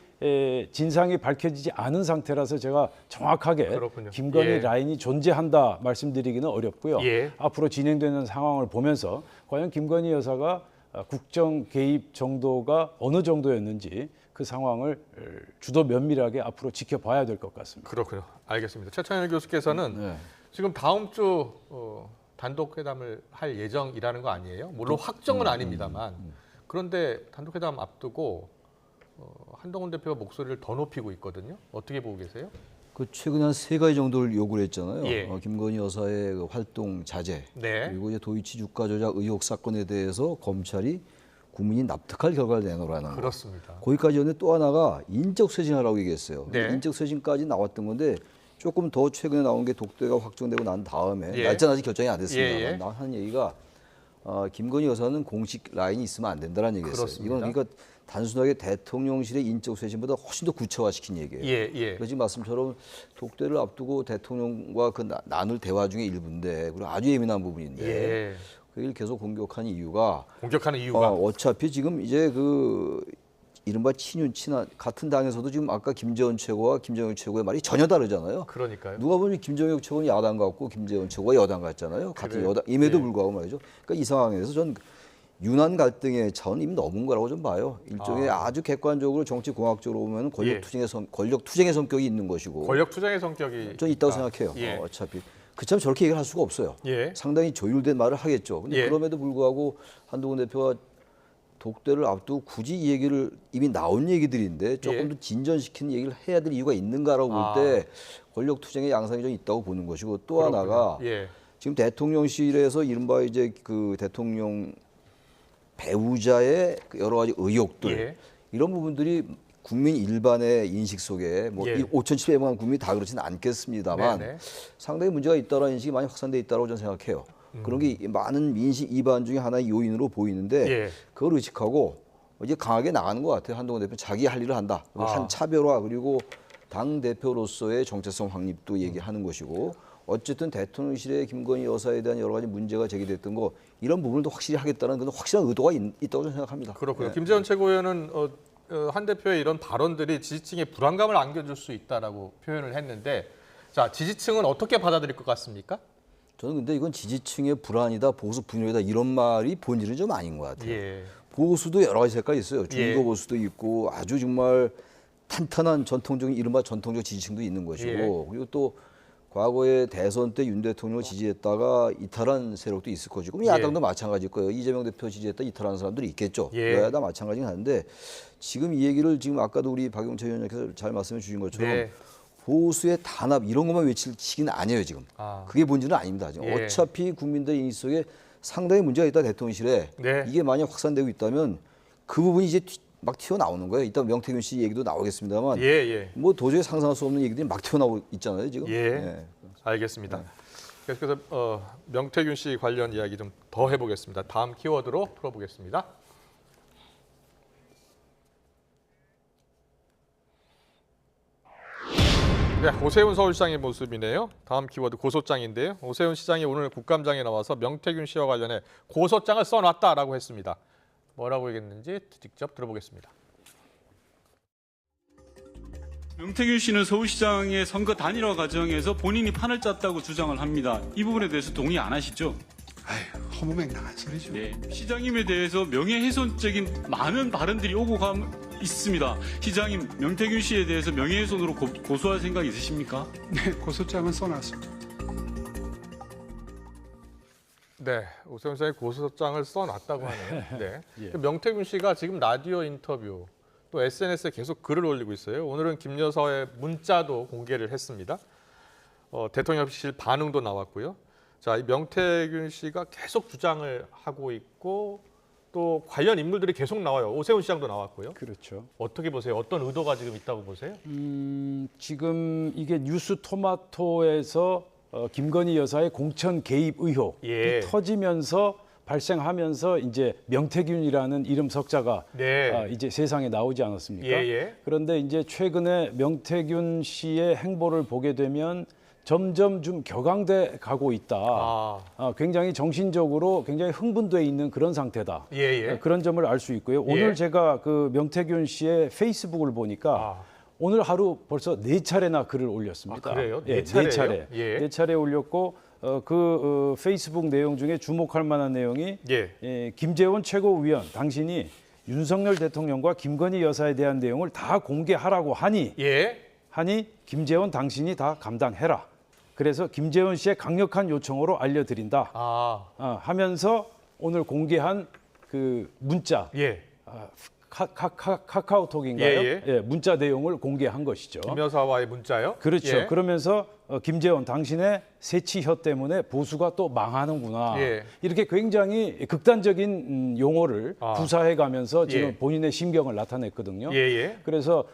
Speaker 13: 진상이 밝혀지지 않은 상태라서 제가 정확하게 김건희 라인이 존재한다 말씀드리기는 어렵고요. 앞으로 진행되는 상황을 보면서 과연 김건희 여사가 국정 개입 정도가 어느 정도였는지 그 상황을 주도 면밀하게 앞으로 지켜봐야 될 것 같습니다.
Speaker 1: 그렇군요. 알겠습니다. 최창렬 교수께서는 지금 다음 주 단독 회담을 할 예정이라는 거 아니에요? 물론 확정은 아닙니다만. 그런데 단독 회담 앞두고 한동훈 대표가 목소리를 더 높이고 있거든요. 어떻게 보고 계세요?
Speaker 16: 그 최근에 한 3가지 정도를 요구를 했잖아요.
Speaker 1: 예.
Speaker 16: 김건희 여사의 그 활동 자제,
Speaker 1: 네.
Speaker 16: 그리고 이제 도이치 주가 조작 의혹 사건에 대해서 검찰이 국민이 납득할 결과를 내놓으라는 거.
Speaker 1: 그렇습니다.
Speaker 16: 거기까지였는데 또 하나가 인적 쇄신하라고 얘기했어요.
Speaker 1: 네.
Speaker 16: 인적 쇄신까지 나왔던 건데 조금 더 최근에 나온 게 독대가 확정되고 난 다음에
Speaker 1: 예.
Speaker 16: 날짜는 아직 결정이 안 됐습니다.
Speaker 1: 예, 예.
Speaker 16: 한 얘기가 김건희 여사는 공식 라인이 있으면 안 된다는 얘기였어요.
Speaker 1: 그렇습니다.
Speaker 16: 이건 그러니까 단순하게 대통령실의 인적 쇄신보다 훨씬 더 구체화시킨 얘기예요.
Speaker 1: 예, 예.
Speaker 16: 그래서 지금 말씀처럼 독대를 앞두고 대통령과 그 나눌 대화 중에 일부인데 그리고 아주 예민한 부분인데
Speaker 1: 예.
Speaker 16: 그걸 계속 공격한 이유가 어차피 지금 이제 그 이른바 친윤 같은 당에서도 지금 아까 김재원 최고와 김정일 최고의 말이 전혀 다르잖아요.
Speaker 1: 그러니까요.
Speaker 16: 누가 보면 김정일 최고는 야당 같고 김재원 최고가 여당 같잖아요. 같은
Speaker 1: 그래요.
Speaker 16: 여당임에도
Speaker 1: 예.
Speaker 16: 불구하고 말이죠. 그러니까 이 상황에서 전 윤한 갈등의 차원 이미 넘은 거라고 좀 봐요. 일종의 아주 객관적으로 정치공학적으로 보면 권력 투쟁의 성격이 있는 것이고.
Speaker 1: 권력 투쟁의 성격이
Speaker 16: 전 있다고 생각해요.
Speaker 1: 예.
Speaker 16: 어차피. 그참 저렇게 얘기를 할 수가 없어요.
Speaker 1: 예.
Speaker 16: 상당히 조율된 말을 하겠죠. 근데
Speaker 1: 예.
Speaker 16: 그럼에도 불구하고 한동훈 대표가 독대를 앞두고 굳이 이 얘기를 이미 나온 얘기들인데 조금 더 진전시키는 얘기를 해야 될 이유가 있는가라고 볼 때 권력 투쟁의 양상이 좀 있다고 보는 것이고 또
Speaker 1: 그렇군요.
Speaker 16: 하나가
Speaker 1: 예.
Speaker 16: 지금 대통령실에서 이른바 이제 그 대통령 배우자의 여러 가지 의혹들
Speaker 1: 예.
Speaker 16: 이런 부분들이 국민 일반의 인식 속에 뭐
Speaker 1: 예.
Speaker 16: 5,700만 국민이 다 그렇지는 않겠습니다만
Speaker 1: 네네.
Speaker 16: 상당히 문제가 있다라는 인식이 많이 확산돼 있다고 저는 생각해요. 그런 게 많은 인식 이반 중에 하나의 요인으로 보이는데
Speaker 1: 예.
Speaker 16: 그걸 의식하고 이제 강하게 나가는 것 같아요. 한동훈 대표 자기 할 일을 한다. 한 차별화 그리고 당 대표로서의 정체성 확립도 얘기하는 것이고 어쨌든 대통령실의 김건희 여사에 대한 여러 가지 문제가 제기됐던 거 이런 부분도 확실히 하겠다는 그런 확실한 의도가 있다고 저는 생각합니다.
Speaker 1: 그렇군요.
Speaker 16: 네.
Speaker 1: 김재원 최고위원은 한 대표의 이런 발언들이 지지층에 불안감을 안겨줄 수 있다라고 표현을 했는데 자 지지층은 어떻게 받아들일 것 같습니까?
Speaker 16: 저는 근데 이건 지지층의 불안이다, 보수 분열이다 이런 말이 본질은 좀 아닌 것 같아요.
Speaker 1: 예.
Speaker 16: 보수도 여러 가지 색깔이 있어요. 중도
Speaker 1: 예.
Speaker 16: 보수도 있고 아주 정말 탄탄한 전통적인 이른바 전통적 지지층도 있는 것이고
Speaker 1: 예.
Speaker 16: 그리고 또 과거에 대선 때 윤 대통령을 지지했다가 이탈한 세력도 있을 것이고
Speaker 1: 예.
Speaker 16: 야당도 마찬가지일 거예요. 이재명 대표 지지했다 이탈하는 사람들이 있겠죠.
Speaker 1: 예.
Speaker 16: 여야다 마찬가지긴 한데 지금 이 얘기를 지금 아까도 우리 박용철 위원님께서 잘 말씀해 주신 것처럼
Speaker 1: 네.
Speaker 16: 보수의 단합 이런 것만 외치기는 아니에요 지금. 그게 본질은 아닙니다. 지금.
Speaker 1: 예.
Speaker 16: 어차피 국민들 인식 속에 상당히 문제가 있다 대통령실에
Speaker 1: 네.
Speaker 16: 이게 만약 확산되고 있다면 그 부분이 이제 막 튀어나오는 거예요. 이따 명태균 씨 얘기도 나오겠습니다만 뭐 도저히 상상할 수 없는 얘기들이 막 튀어나오고 있잖아요 지금.
Speaker 1: 예.
Speaker 16: 네.
Speaker 1: 알겠습니다. 그래서 명태균 씨 관련 이야기 좀 더 해보겠습니다. 다음 키워드로 풀어보겠습니다. 네, 오세훈 서울시장의 모습이네요. 다음 키워드 고소장인데요. 오세훈 시장이 오늘 국감장에 나와서 명태균 씨와 관련해 고소장을 써놨다라고 했습니다. 뭐라고 얘기했는지 직접 들어보겠습니다.
Speaker 17: 명태균 씨는 서울시장의 선거 단일화 과정에서 본인이 판을 짰다고 주장을 합니다. 이 부분에 대해서 동의 안 하시죠?
Speaker 18: 허무맹랑한 소리죠.
Speaker 17: 네, 시장님에 대해서 명예훼손적인 많은 발언들이 오고 있습니다. 시장님, 명태균 씨에 대해서 명예훼손으로 고소할 생각 있으십니까?
Speaker 18: 네, 고소장은 써놨습니다.
Speaker 1: 네, 오세훈 시장이 고소장을 써놨다고 하네요. 네.
Speaker 13: 예.
Speaker 1: 명태균 씨가 지금 라디오 인터뷰 또 SNS에 계속 글을 올리고 있어요. 오늘은 김 여사의 문자도 공개를 했습니다. 대통령실 반응도 나왔고요. 자, 이 명태균 씨가 계속 주장을 하고 있고 또 관련 인물들이 계속 나와요. 오세훈 시장도 나왔고요.
Speaker 13: 그렇죠.
Speaker 1: 어떻게 보세요? 어떤 의도가 지금 있다고 보세요?
Speaker 13: 지금 이게 뉴스 토마토에서 김건희 여사의 공천 개입 의혹이 터지면서 발생하면서 이제 명태균이라는 이름 석자가 이제 세상에 나오지 않았습니까? 그런데 이제 최근에 명태균 씨의 행보를 보게 되면 점점 좀 격앙돼 가고 있다. 굉장히 정신적으로 굉장히 흥분돼 있는 그런 상태다. 그런 점을 알 수 있고요. 오늘 제가 그 명태균 씨의 페이스북을 보니까 오늘 하루 벌써 4차례나 글을 올렸습니다.
Speaker 1: 그래요?
Speaker 13: 네 차례. 4차례 올렸고 페이스북 내용 중에 주목할 만한 내용이 김재원 최고위원 당신이 윤석열 대통령과 김건희 여사에 대한 내용을 다 공개하라고 하니 김재원 당신이 다 감당해라. 그래서 김재원 씨의 강력한 요청으로 알려드린다 하면서 오늘 공개한 그 문자 카카오톡인가요? 예, 문자 내용을 공개한 것이죠.
Speaker 1: 김 여사와의 문자요?
Speaker 13: 그렇죠.
Speaker 1: 예.
Speaker 13: 그러면서 김재원 당신의 새치혀 때문에 보수가 또 망하는구나. 이렇게 굉장히 극단적인 용어를 구사해가면서 지금 본인의 심경을 나타냈거든요. 그래서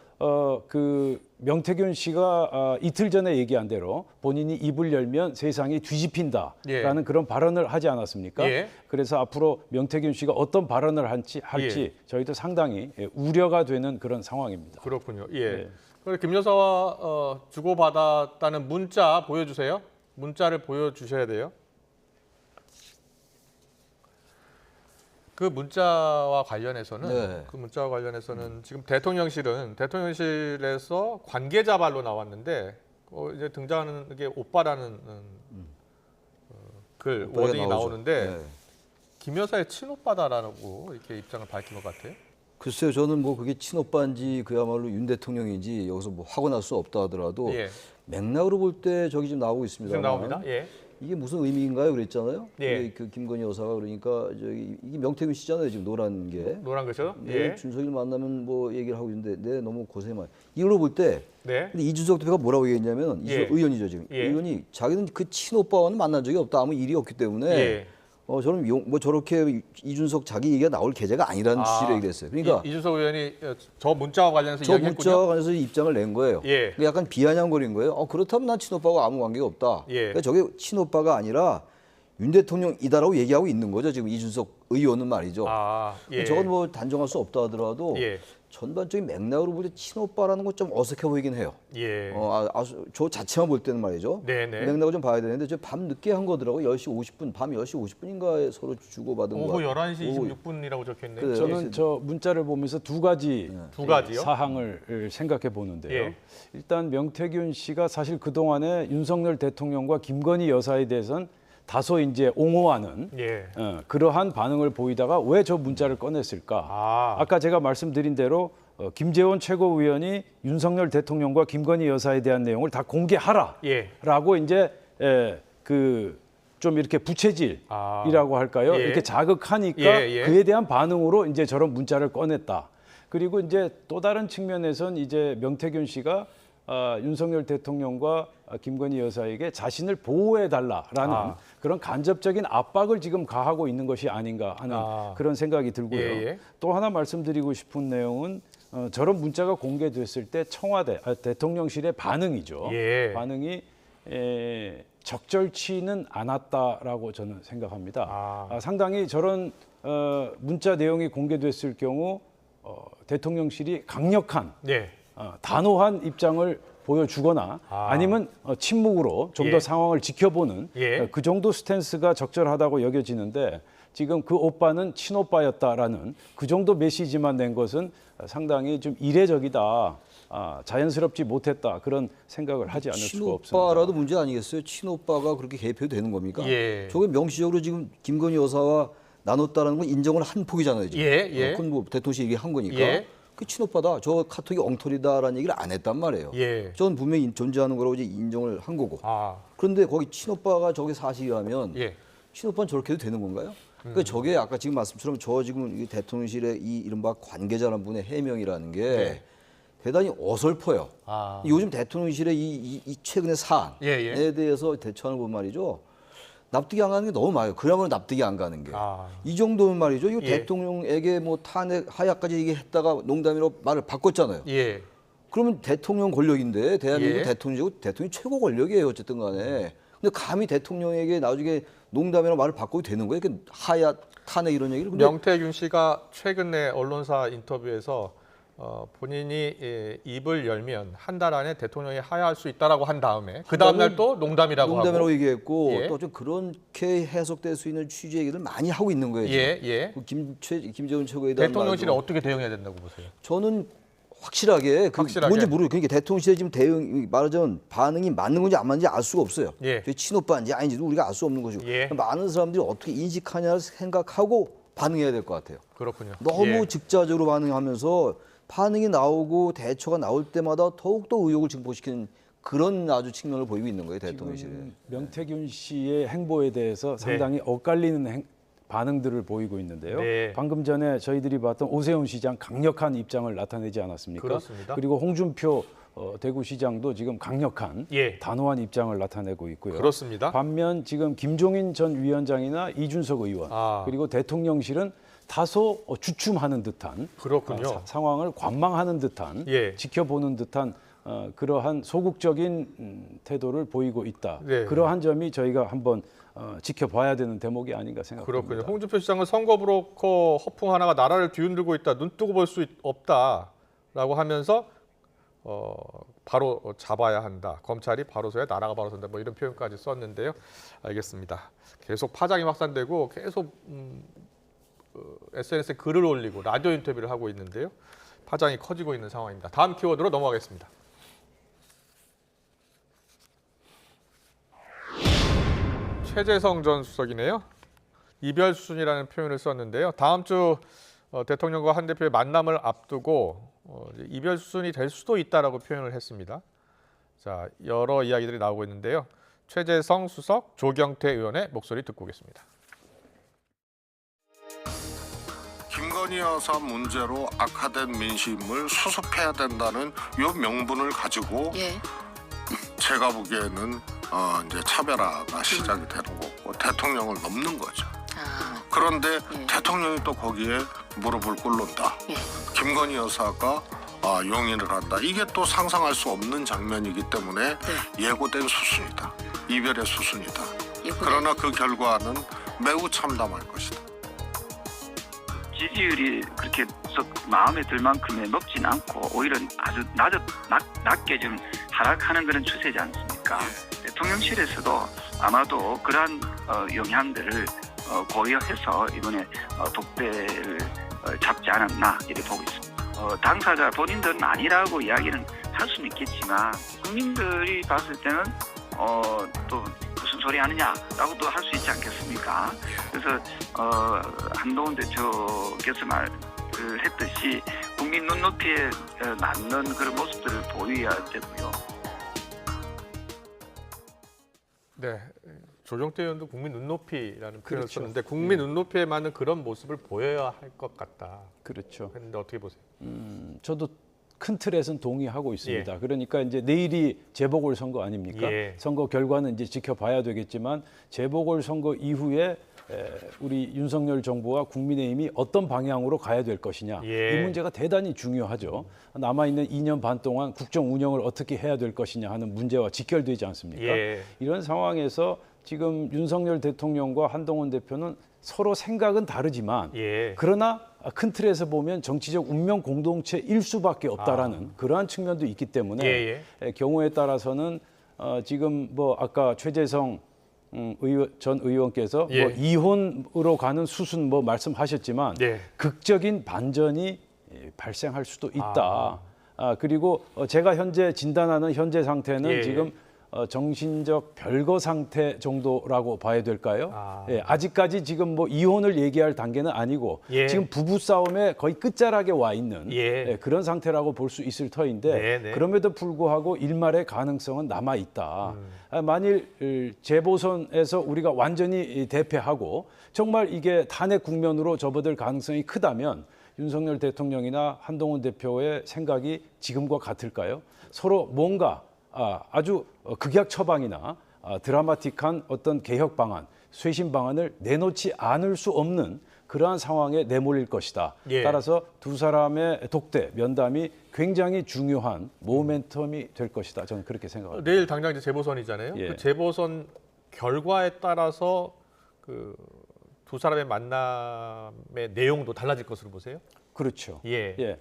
Speaker 13: 그 명태균 씨가 이틀 전에 얘기한 대로 본인이 입을 열면 세상이 뒤집힌다라는 그런 발언을 하지 않았습니까? 그래서 앞으로 명태균 씨가 어떤 발언을 할지 저희도 상당히 우려가 되는 그런 상황입니다.
Speaker 1: 그렇군요. 그럼 김 여사와 주고받았다는 문자 보여주세요. 문자를 보여주셔야 돼요. 그 문자와 관련해서는 지금 대통령실에서 관계자 발로 나왔는데 이제 등장하는 게 오빠라는 글 워딩이 나오는데 김 여사의 친오빠다라고 이렇게 입장을 밝힌 것 같아요.
Speaker 16: 글쎄요, 저는 뭐 그게 친오빠인지 그야말로 윤 대통령인지 여기서 뭐 확언할 수 없다 하더라도 맥락으로 볼 때 저기 지금 나오고 있습니다.
Speaker 1: 지금 나옵니다.
Speaker 16: 이게 무슨 의미인가요? 그랬잖아요. 그 김건희 여사가 그러니까 이게 명태균 씨잖아요. 지금 노란 게.
Speaker 1: 노란 거죠?
Speaker 16: 준석이를 만나면 뭐 얘기를 하고 있는데 너무 고생 많이. 이걸로 볼 때. 근데 이준석 대표가 뭐라고 얘기했냐면 이준석 의원이죠 지금. 의원이 자기는 그 친오빠와는 만난 적이 없다. 아무 일이 없기 때문에. 저는 뭐 저렇게 이준석 자기 얘기가 나올 계제가 아니라는 취지로 얘기를 했어요. 그러니까
Speaker 1: 이준석 의원이 저 문자와 관련해서 이야기했군요.
Speaker 16: 문자와 관련해서 입장을 낸 거예요. 그러니까 약간 비아냥거린 거예요. 그렇다면 난 친오빠와 아무 관계가 없다. 그러니까 저게 친오빠가 아니라 윤 대통령이다라고 얘기하고 있는 거죠. 지금 이준석 의원은 말이죠. 저건 뭐 단정할 수 없다 하더라도 전반적인 맥락으로 볼 때 친오빠라는 건 좀 어색해 보이긴 해요. 저 자체만 볼 때는 말이죠. 맥락을 좀 봐야 되는데 저 밤 늦게 한 거더라고요. 10시 50분, 밤 10시 50분인가에 서로 주고받은 거.
Speaker 1: 오후 11시 26분이라고 적혀있네요.
Speaker 13: 저는 저 문자를 보면서 두 가지요? 사항을 생각해 보는데요. 일단 명태균 씨가 사실 그동안에 윤석열 대통령과 김건희 여사에 대해서는 다소 이제 옹호하는 그러한 반응을 보이다가 왜 저 문자를 꺼냈을까? 아까 제가 말씀드린 대로 김재원 최고위원이 윤석열 대통령과 김건희 여사에 대한 내용을 다 공개하라라고 이제 그 좀 이렇게 부채질이라고 할까요? 이렇게 자극하니까 그에 대한 반응으로 이제 저런 문자를 꺼냈다. 그리고 이제 또 다른 측면에선 이제 명태균 씨가 윤석열 대통령과 김건희 여사에게 자신을 보호해달라라는 그런 간접적인 압박을 지금 가하고 있는 것이 아닌가 하는 그런 생각이 들고요. 또 하나 말씀드리고 싶은 내용은 저런 문자가 공개됐을 때 청와대, 대통령실의 반응이죠. 반응이 적절치는 않았다라고 저는 생각합니다. 상당히 저런 문자 내용이 공개됐을 경우 대통령실이 강력한 단호한 입장을 보여주거나 아니면 침묵으로 좀 더 상황을 지켜보는 그 정도 스탠스가 적절하다고 여겨지는데 지금 그 오빠는 친오빠였다라는 그 정도 메시지만 낸 것은 상당히 좀 이례적이다. 자연스럽지 못했다. 그런 생각을 하지 않을 수가 없습니다.
Speaker 16: 친오빠라도 문제 아니겠어요? 친오빠가 그렇게 개입해도 되는 겁니까? 저게 명시적으로 지금 김건희 여사와 나눴다는 건 인정을 한 폭이잖아요. 지금. 그건 뭐 대통령이 얘기한 거니까. 그 친오빠다. 저 카톡이 엉터리다라는 얘기를 안 했단 말이에요. 저는 분명히 존재하는 거라고 이제 인정을 한 거고. 그런데 거기 친오빠가 저게 사실이라면 친오빠는 저렇게 해도 되는 건가요? 그러니까 저게 아까 지금 말씀처럼 저 지금 대통령실의 이 이른바 관계자라는 분의 해명이라는 게 대단히 어설퍼요. 요즘 대통령실의 이 최근의 사안에 대해서 대처하는 건 말이죠. 납득이 안 가는 게 너무 많아요. 그야말로 납득이 안 가는 게. 이 정도면 말이죠. 이거 대통령에게 뭐 탄핵 하야까지 얘기했다가 농담으로 말을 바꿨잖아요. 그러면 대통령 권력인데 대한민국 대통령이 최고 권력이에요. 어쨌든 간에. 근데 감히 대통령에게 나중에 농담으로 말을 바꿔도 되는 거예요. 하야, 탄핵 이런 얘기를. 근데
Speaker 1: 명태균 씨가 최근에 언론사 인터뷰에서 본인이 입을 열면 한 달 안에 대통령이 하야할 수 있다라고 한 다음에 그 다음 날 또 농담이라고 하고.
Speaker 16: 얘기했고 또 좀 그렇게 해석될 수 있는 취지 얘기를 많이 하고 있는 거예요. 김재원 최고에 대한
Speaker 1: 대통령실이 어떻게 대응해야 된다고 보세요?
Speaker 16: 저는 확실하게 뭔지 모르고 그러니까 대통령실의 지금 대응 말하자면 반응이 맞는 건지 안 맞는지 알 수가 없어요. 친오빠인지 아닌지도 우리가 알 수 없는 것이고 많은 사람들이 어떻게 인식하냐를 생각하고 반응해야 될 것 같아요.
Speaker 1: 그렇군요.
Speaker 16: 너무 즉자적으로 반응하면서 반응이 나오고 대처가 나올 때마다 더욱더 의혹을 증폭시키는 그런 아주 측면을 보이고 있는 거예요, 대통령실에.
Speaker 13: 명태균 씨의 행보에 대해서 상당히 엇갈리는 반응들을 보이고 있는데요.
Speaker 1: 네.
Speaker 13: 방금 전에 저희들이 봤던 오세훈 시장 강력한 입장을 나타내지 않았습니까?
Speaker 1: 그렇습니다.
Speaker 13: 그리고 홍준표 대구시장도 지금 강력한 단호한 입장을 나타내고 있고요.
Speaker 1: 그렇습니다.
Speaker 13: 반면 지금 김종인 전 위원장이나 이준석 의원 그리고 대통령실은 다소 주춤하는 듯한
Speaker 1: 그렇군요.
Speaker 13: 상황을 관망하는 듯한 지켜보는 듯한 그러한 소극적인 태도를 보이고 있다.
Speaker 1: 네.
Speaker 13: 그러한 점이 저희가 한번 지켜봐야 되는 대목이 아닌가 생각합니다.
Speaker 1: 그렇군요. 홍준표 시장은 선거 브로커 허풍 하나가 나라를 뒤흔들고 있다. 눈 뜨고 볼 수 없다라고 하면서 바로 잡아야 한다. 검찰이 바로서야 나라가 바로 선다. 뭐 이런 표현까지 썼는데요. 알겠습니다. 계속 파장이 확산되고 계속 SNS에 글을 올리고 라디오 인터뷰를 하고 있는데요. 파장이 커지고 있는 상황입니다. 다음 키워드로 넘어가겠습니다. 최재성 전 수석이네요. 이별 수순이라는 표현을 썼는데요. 다음 주 대통령과 한 대표의 만남을 앞두고 이별 수순이 될 수도 있다라고 표현을 했습니다. 자, 여러 이야기들이 나오고 있는데요. 최재성 수석, 조경태 의원의 목소리 듣고 오겠습니다.
Speaker 6: 김건희 여사 문제로 악화된 민심을 수습해야 된다는 요 명분을 가지고 제가 보기에는 이제 차별화가 시작이 되는 거고 대통령을 넘는 거죠. 그런데 대통령이 또 거기에 무릎을 꿇는다. 김건희 여사가 용인을 한다. 이게 또 상상할 수 없는 장면이기 때문에 예고된 수순이다. 이별의 수순이다. 그러나 그 결과는 매우 참담할 것이다.
Speaker 19: 지지율이 그렇게 썩 마음에 들 만큼의 높진 않고 오히려 아주 낮게 좀 하락하는 그런 추세지 않습니까? 대통령실에서도 아마도 그러한 영향들을 고려해서 이번에 독배를 잡지 않았나 이렇게 보고 있습니다. 당사자 본인들은 아니라고 이야기는 할 수는 있겠지만 국민들이 봤을 때는 또 무슨 소리 하느냐라고도 할 수 있지 않겠습니까? 그래서 한동훈 대표께서 했듯이 국민 눈높이에 맞는 그런 모습들을 보여야 되고요.
Speaker 1: 네, 조경태 의원도 국민 눈높이라는 표현을 썼는데 국민 눈높이에 맞는 그런 모습을 보여야 할 것 같다.
Speaker 13: 그렇죠.
Speaker 1: 그런데 어떻게 보세요?
Speaker 13: 저도 큰 틀에서는 동의하고 있습니다. 그러니까 이제 내일이 재보궐선거 아닙니까? 선거 결과는 이제 지켜봐야 되겠지만 재보궐선거 이후에 우리 윤석열 정부와 국민의힘이 어떤 방향으로 가야 될 것이냐. 이 문제가 대단히 중요하죠. 남아있는 2년 반 동안 국정 운영을 어떻게 해야 될 것이냐 하는 문제와 직결되지 않습니까? 이런 상황에서 지금 윤석열 대통령과 한동훈 대표는 서로 생각은 다르지만 그러나 큰 틀에서 보면 정치적 운명 공동체일 수밖에 없다라는 그러한 측면도 있기 때문에 경우에 따라서는 지금 뭐 아까 최재성 전 의원께서 뭐 이혼으로 가는 수순 뭐 말씀하셨지만 극적인 반전이 발생할 수도 있다. 그리고 제가 현재 진단하는 현재 상태는 지금 정신적 별거 상태 정도라고 봐야 될까요? 아직까지 지금 뭐 이혼을 얘기할 단계는 아니고 지금 부부 싸움에 거의 끝자락에 와 있는 그런 상태라고 볼 수 있을 터인데 그럼에도 불구하고 일말의 가능성은 남아 있다. 만일 재보선에서 우리가 완전히 대패하고 정말 이게 탄핵 국면으로 접어들 가능성이 크다면 윤석열 대통령이나 한동훈 대표의 생각이 지금과 같을까요? 서로 뭔가 아주 극약 처방이나 드라마틱한 어떤 개혁 방안, 쇄신 방안을 내놓지 않을 수 없는 그러한 상황에 내몰릴 것이다. 따라서 두 사람의 독대, 면담이 굉장히 중요한 모멘텀이 될 것이다. 저는 그렇게 생각합니다.
Speaker 1: 내일 당장 이제 재보선이잖아요. 그 재보선 결과에 따라서 그 두 사람의 만남의 내용도 달라질 것으로 보세요?
Speaker 13: 그렇죠.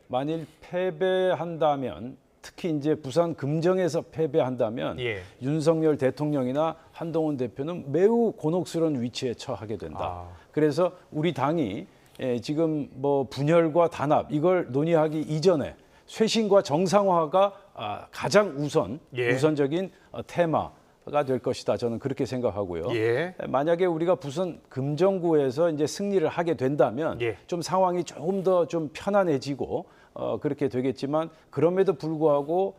Speaker 13: 만일 패배한다면 특히 이제 부산 금정에서 패배한다면 윤석열 대통령이나 한동훈 대표는 매우 곤혹스러운 위치에 처하게 된다. 그래서 우리 당이 지금 뭐 분열과 단합 이걸 논의하기 이전에 쇄신과 정상화가 가장 우선적인 테마가 될 것이다. 저는 그렇게 생각하고요. 만약에 우리가 부산 금정구에서 이제 승리를 하게 된다면 좀 상황이 조금 더 좀 편안해지고 그렇게 되겠지만 그럼에도 불구하고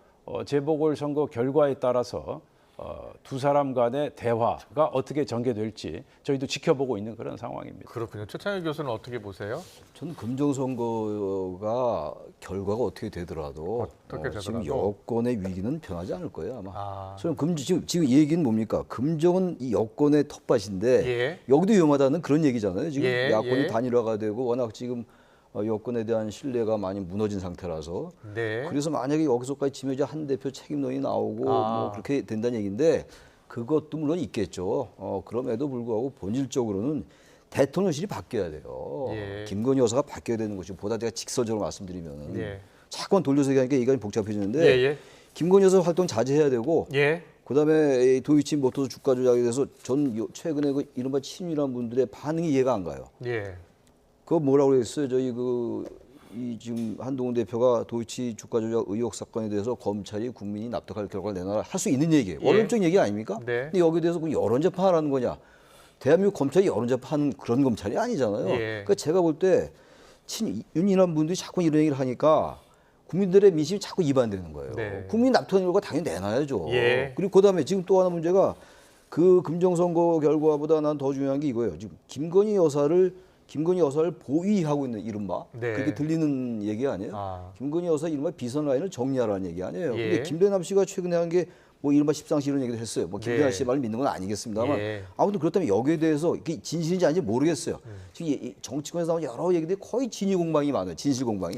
Speaker 13: 재보궐선거 결과에 따라서 두 사람 간의 대화가 어떻게 전개될지 저희도 지켜보고 있는 그런 상황입니다.
Speaker 1: 그렇군요. 최창일 교수는 어떻게 보세요?
Speaker 16: 저는 금정선거가 결과가 어떻게 되더라도 지금 여권의 위기는 변하지 않을 거예요 아마. 저는 지금 얘기는 뭡니까? 금정은 이 여권의 텃밭인데 여기도 위험하다는 그런 얘기잖아요. 지금 야권이 단일화가 되고 워낙 지금 여권에 대한 신뢰가 많이 무너진 상태라서 그래서 만약에 여기서까지 지면 이제 한 대표 책임론이 나오고 뭐 그렇게 된다는 얘기인데 그것도 물론 있겠죠. 그럼에도 불구하고 본질적으로는 대통령실이 바뀌어야 돼요. 김건희 여사가 바뀌어야 되는 것이고 보다 제가 직설적으로 말씀드리면 자꾸만 돌려서 얘기하니까 얘기가 복잡해지는데 김건희 여사 활동 자제해야 되고 그다음에 도이치 모터스 주가 조작에 대해서 전 최근에 그 이른바 친윤이라는 분들의 반응이 이해가 안 가요. 그거 뭐라고 그랬어요? 저희 지금 한동훈 대표가 도이치 주가 조작 의혹 사건에 대해서 검찰이 국민이 납득할 결과를 내놔라 할 수 있는 얘기예요. 원론적 얘기 아닙니까? 근데 여기에 대해서 여론 재판하라는 거냐? 대한민국 검찰이 여론 재판하는 그런 검찰이 아니잖아요. 그러니까 제가 볼 때 친윤이란 분들이 자꾸 이런 얘기를 하니까 국민들의 민심이 자꾸 이반되는 거예요. 국민 납득하는 결과 당연히 내놔야죠. 그리고 그다음에 지금 또 하나 문제가 그 금정선거 결과보다 난 더 중요한 게 이거예요. 지금 김건희 여사를 보위하고 있는 이른바 그렇게 들리는 얘기 아니에요? 김건희 여사 이른바 비선 라인을 정리하라는 얘기 아니에요? 근데 김대남 씨가 최근에 한 게 뭐 이른바 십상시 이런 얘기도 했어요. 뭐 김대남 씨의 말을 믿는 건 아니겠습니다만 아무튼 그렇다면 여기에 대해서 이게 진실인지 아닌지 모르겠어요. 지금 정치권에서 나온 여러 얘기들이 거의 진위 공방이 많아요. 진실 공방이.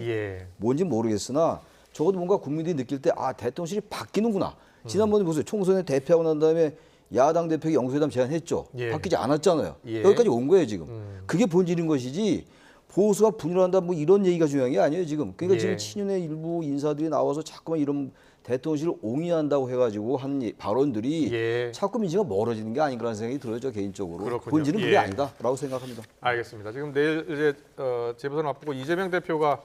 Speaker 16: 뭔지 모르겠으나 적어도 뭔가 국민들이 느낄 때 대통령실이 바뀌는구나. 지난번에 보세요. 총선에 대표하고 난 다음에 야당 대표가 영수회담 제안했죠. 바뀌지 않았잖아요. 여기까지 온 거예요 지금. 그게 본질인 것이지 보수가 분열한다 뭐 이런 얘기가 중요한 게 아니에요 지금. 그러니까 지금 친윤의 일부 인사들이 나와서 자꾸만 이런 대통령실을 옹이한다고 해가지고 하는 발언들이 자꾸 민심과 멀어지는 게 아닌가라는 생각이 들어요 저 개인적으로.
Speaker 1: 그렇군요.
Speaker 16: 본질은 그게 아니다라고 생각합니다.
Speaker 1: 알겠습니다. 지금 내일 이제 재보선 앞두고 이재명 대표가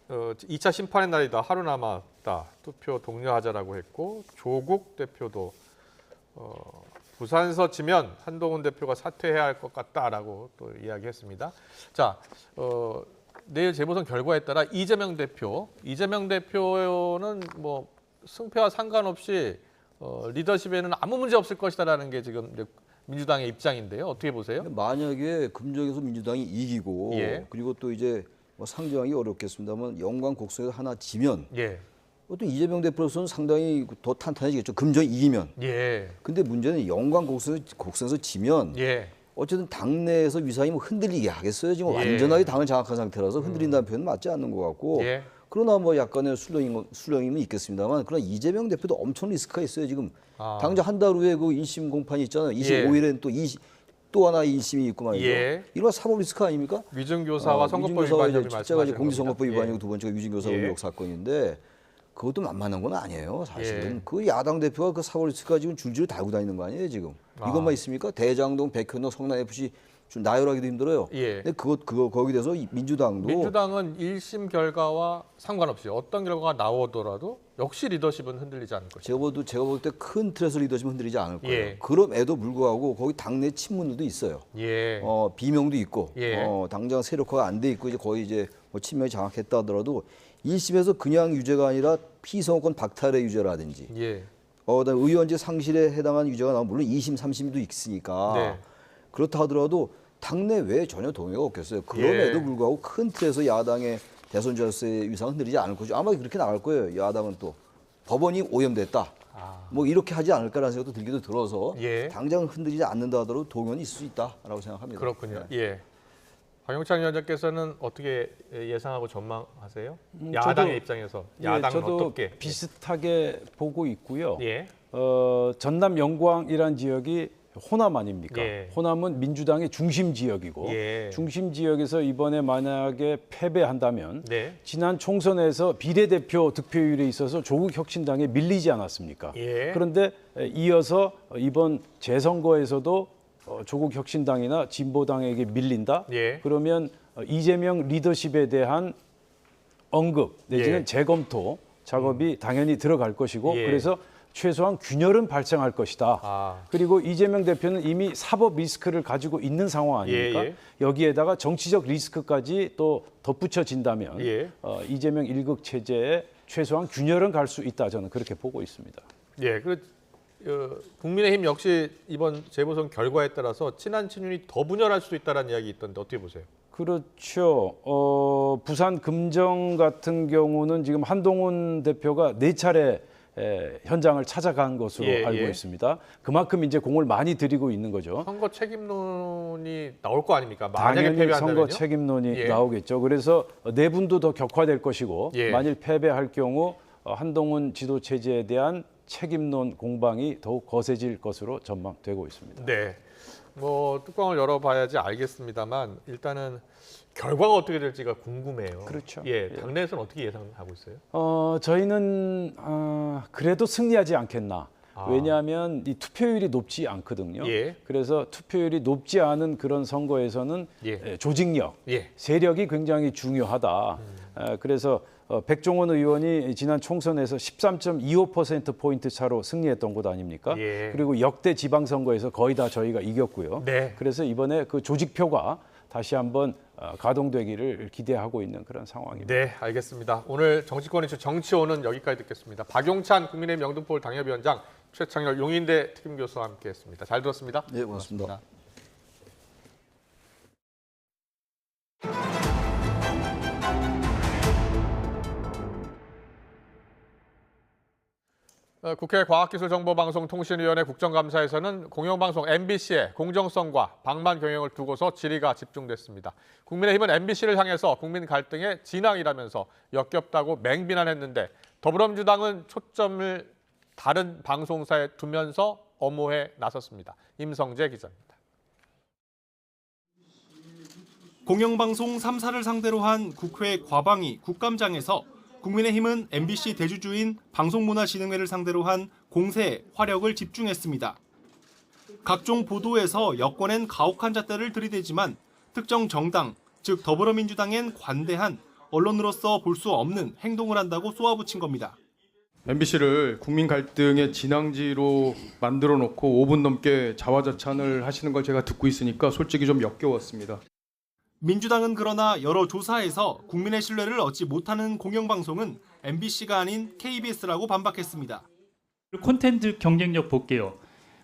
Speaker 1: 2차 심판의 날이다. 하루 남았다. 투표 독려하자라고 했고 조국 대표도 부산서 지면 한동훈 대표가 사퇴해야 할 것 같다라고 또 이야기했습니다. 자, 내일 재보선 결과에 따라 이재명 대표는 뭐 승패와 상관없이 리더십에는 아무 문제 없을 것이다라는 게 지금 민주당의 입장인데요. 어떻게 보세요?
Speaker 16: 만약에 금정에서 민주당이 이기고 그리고 또 이제 뭐 상정하기 어렵겠습니다만 영광 곡선에서 하나 지면 또 이재명 대표로서는 상당히 더 탄탄해지겠죠. 금정이 이기면. 근데 문제는 영광 곡선에서 지면 어쨌든 당내에서 위상이 뭐 흔들리게 하겠어요. 지금 완전하게 당을 장악한 상태라서 흔들린다는 표현은 맞지 않는 것 같고. 그러나 뭐 약간의 술렁임은 있겠습니다만 그러나 이재명 대표도 엄청 리스크가 있어요. 지금 당장 한 달 후에 그 1심 공판이 있잖아요. 25일에는 또 하나 1심이 있고 말이죠. 이런 사법 리스크 아닙니까?
Speaker 1: 위증교사와 선거법 위반이
Speaker 16: 첫째가 이제 공직선거법 위반이고 두 번째가 위증교사 의혹 사건인데 그것도 만만한 건 아니에요. 사실은 그 야당 대표가 그 사법 리스크가 지금 줄줄 달고 다니는 거 아니에요 지금? 이것만 있습니까? 대장동, 백현동, 성남 FC 좀 나열하기도 힘들어요. 근데 거기에 대해서 민주당은
Speaker 1: 1심 결과와 상관없이 어떤 결과가 나오더라도 역시 리더십은 흔들리지 않을 것이다.
Speaker 16: 제가 볼 때 큰 틀에서 리더십은 흔들리지 않을 거예요. 그럼에도 불구하고 거기 당내 친문들도 있어요. 비명도 있고 당장 세력화가 안 돼 있고 이제 거의 이제 뭐 친명이 장악했다 하더라도 1심에서 그냥 유죄가 아니라 피선거권 박탈의 유죄라든지 그다음에 의원제 상실에 해당한 유죄가 나오면 물론 2심, 3심도 있으니까 그렇다 하더라도 당내 외에 전혀 동의가 없겠어요. 그럼에도 불구하고 큰 틀에서 야당의 대선 전세의 위상은 흔들리지 않을 거죠. 아마 그렇게 나갈 거예요. 야당은 또 법원이 오염됐다. 뭐 이렇게 하지 않을까라는 생각도 들기도 들어서 당장 흔들리지 않는다 하더라도 동의는 있을 수 있다라고 생각합니다.
Speaker 1: 그렇군요. 박영찬 위원장께서는 어떻게 예상하고 전망하세요? 야당의 입장에서 야당은
Speaker 13: 저도
Speaker 1: 어떻게?
Speaker 13: 비슷하게 보고 있고요. 전남 영광이란 지역이 호남 아닙니까? 호남은 민주당의 중심 지역이고 중심 지역에서 이번에 만약에 패배한다면 지난 총선에서 비례대표 득표율에 있어서 조국 혁신당에 밀리지 않았습니까? 그런데 이어서 이번 재선거에서도 조국 혁신당이나 진보당에게 밀린다? 그러면 이재명 리더십에 대한 언급 내지는 재검토 작업이 당연히 들어갈 것이고 그래서 최소한 균열은 발생할 것이다. 그리고 이재명 대표는 이미 사법 리스크를 가지고 있는 상황 아닙니까? 여기에다가 정치적 리스크까지 또 덧붙여진다면 이재명 1극 체제에 최소한 균열은 갈 수 있다 저는 그렇게 보고 있습니다.
Speaker 1: 예, 국민의힘 역시 이번 재보선 결과에 따라서 친한 친윤이 더 분열할 수도 있다는 이야기 있던데 어떻게 보세요?
Speaker 13: 그렇죠. 부산 금정 같은 경우는 지금 한동훈 대표가 4차례 현장을 찾아간 것으로 알고 있습니다. 그만큼 이제 공을 많이 들이고 있는 거죠.
Speaker 1: 선거 책임론이 나올 거 아닙니까? 만약에
Speaker 13: 당연히
Speaker 1: 패배한다면요?
Speaker 13: 선거 책임론이 나오겠죠. 그래서 내분도 더 격화될 것이고 만일 패배할 경우 한동훈 지도 체제에 대한 책임론 공방이 더욱 거세질 것으로 전망되고 있습니다.
Speaker 1: 네, 뭐 뚜껑을 열어봐야지 알겠습니다만 일단은 결과가 어떻게 될지가 궁금해요.
Speaker 13: 그렇죠.
Speaker 1: 예, 당내에서는 어떻게 예상하고 있어요?
Speaker 13: 저희는 그래도 승리하지 않겠나. 왜냐하면 이 투표율이 높지 않거든요. 그래서 투표율이 높지 않은 그런 선거에서는 조직력, 세력이 굉장히 중요하다. 그래서 백종원 의원이 지난 총선에서 13.25%포인트 차로 승리했던 곳 아닙니까? 그리고 역대 지방선거에서 거의 다 저희가 이겼고요. 그래서 이번에 그 조직표가 다시 한번 가동되기를 기대하고 있는 그런 상황입니다.
Speaker 1: 네, 알겠습니다. 오늘 정치권 이슈 정치원은 여기까지 듣겠습니다. 박용찬 국민의힘 영등포 당협위원장, 최창렬 용인대 특임교수와 함께했습니다. 잘 들었습니다.
Speaker 16: 네, 고맙습니다.
Speaker 1: 국회 과학기술정보방송통신위원회 국정감사에서는 공영방송 MBC의 공정성과 방만 경영을 두고서 질의가 집중됐습니다. 국민의힘은 MBC를 향해서 국민 갈등의 진앙이라면서 역겹다고 맹비난했는데 더불어민주당은 초점을 다른 방송사에 두면서 엄호에 나섰습니다. 임성재 기자입니다.
Speaker 20: 공영방송 3사를 상대로 한 국회 과방위 국감장에서 국민의힘은 MBC 대주주인 방송문화진흥회를 상대로 한 공세에 화력을 집중했습니다. 각종 보도에서 여권엔 가혹한 잣대를 들이대지만 특정 정당, 즉 더불어민주당엔 관대한 언론으로서 볼 수 없는 행동을 한다고 쏘아붙인 겁니다.
Speaker 21: MBC를 국민 갈등의 진앙지로 만들어 놓고 5분 넘게 자화자찬을 하시는 걸 제가 듣고 있으니까 솔직히 좀 역겨웠습니다.
Speaker 20: 민주당은 그러나 여러 조사에서 국민의 신뢰를 얻지 못하는 공영방송은 MBC가 아닌 KBS라고 반박했습니다.
Speaker 22: 콘텐츠 경쟁력 볼게요.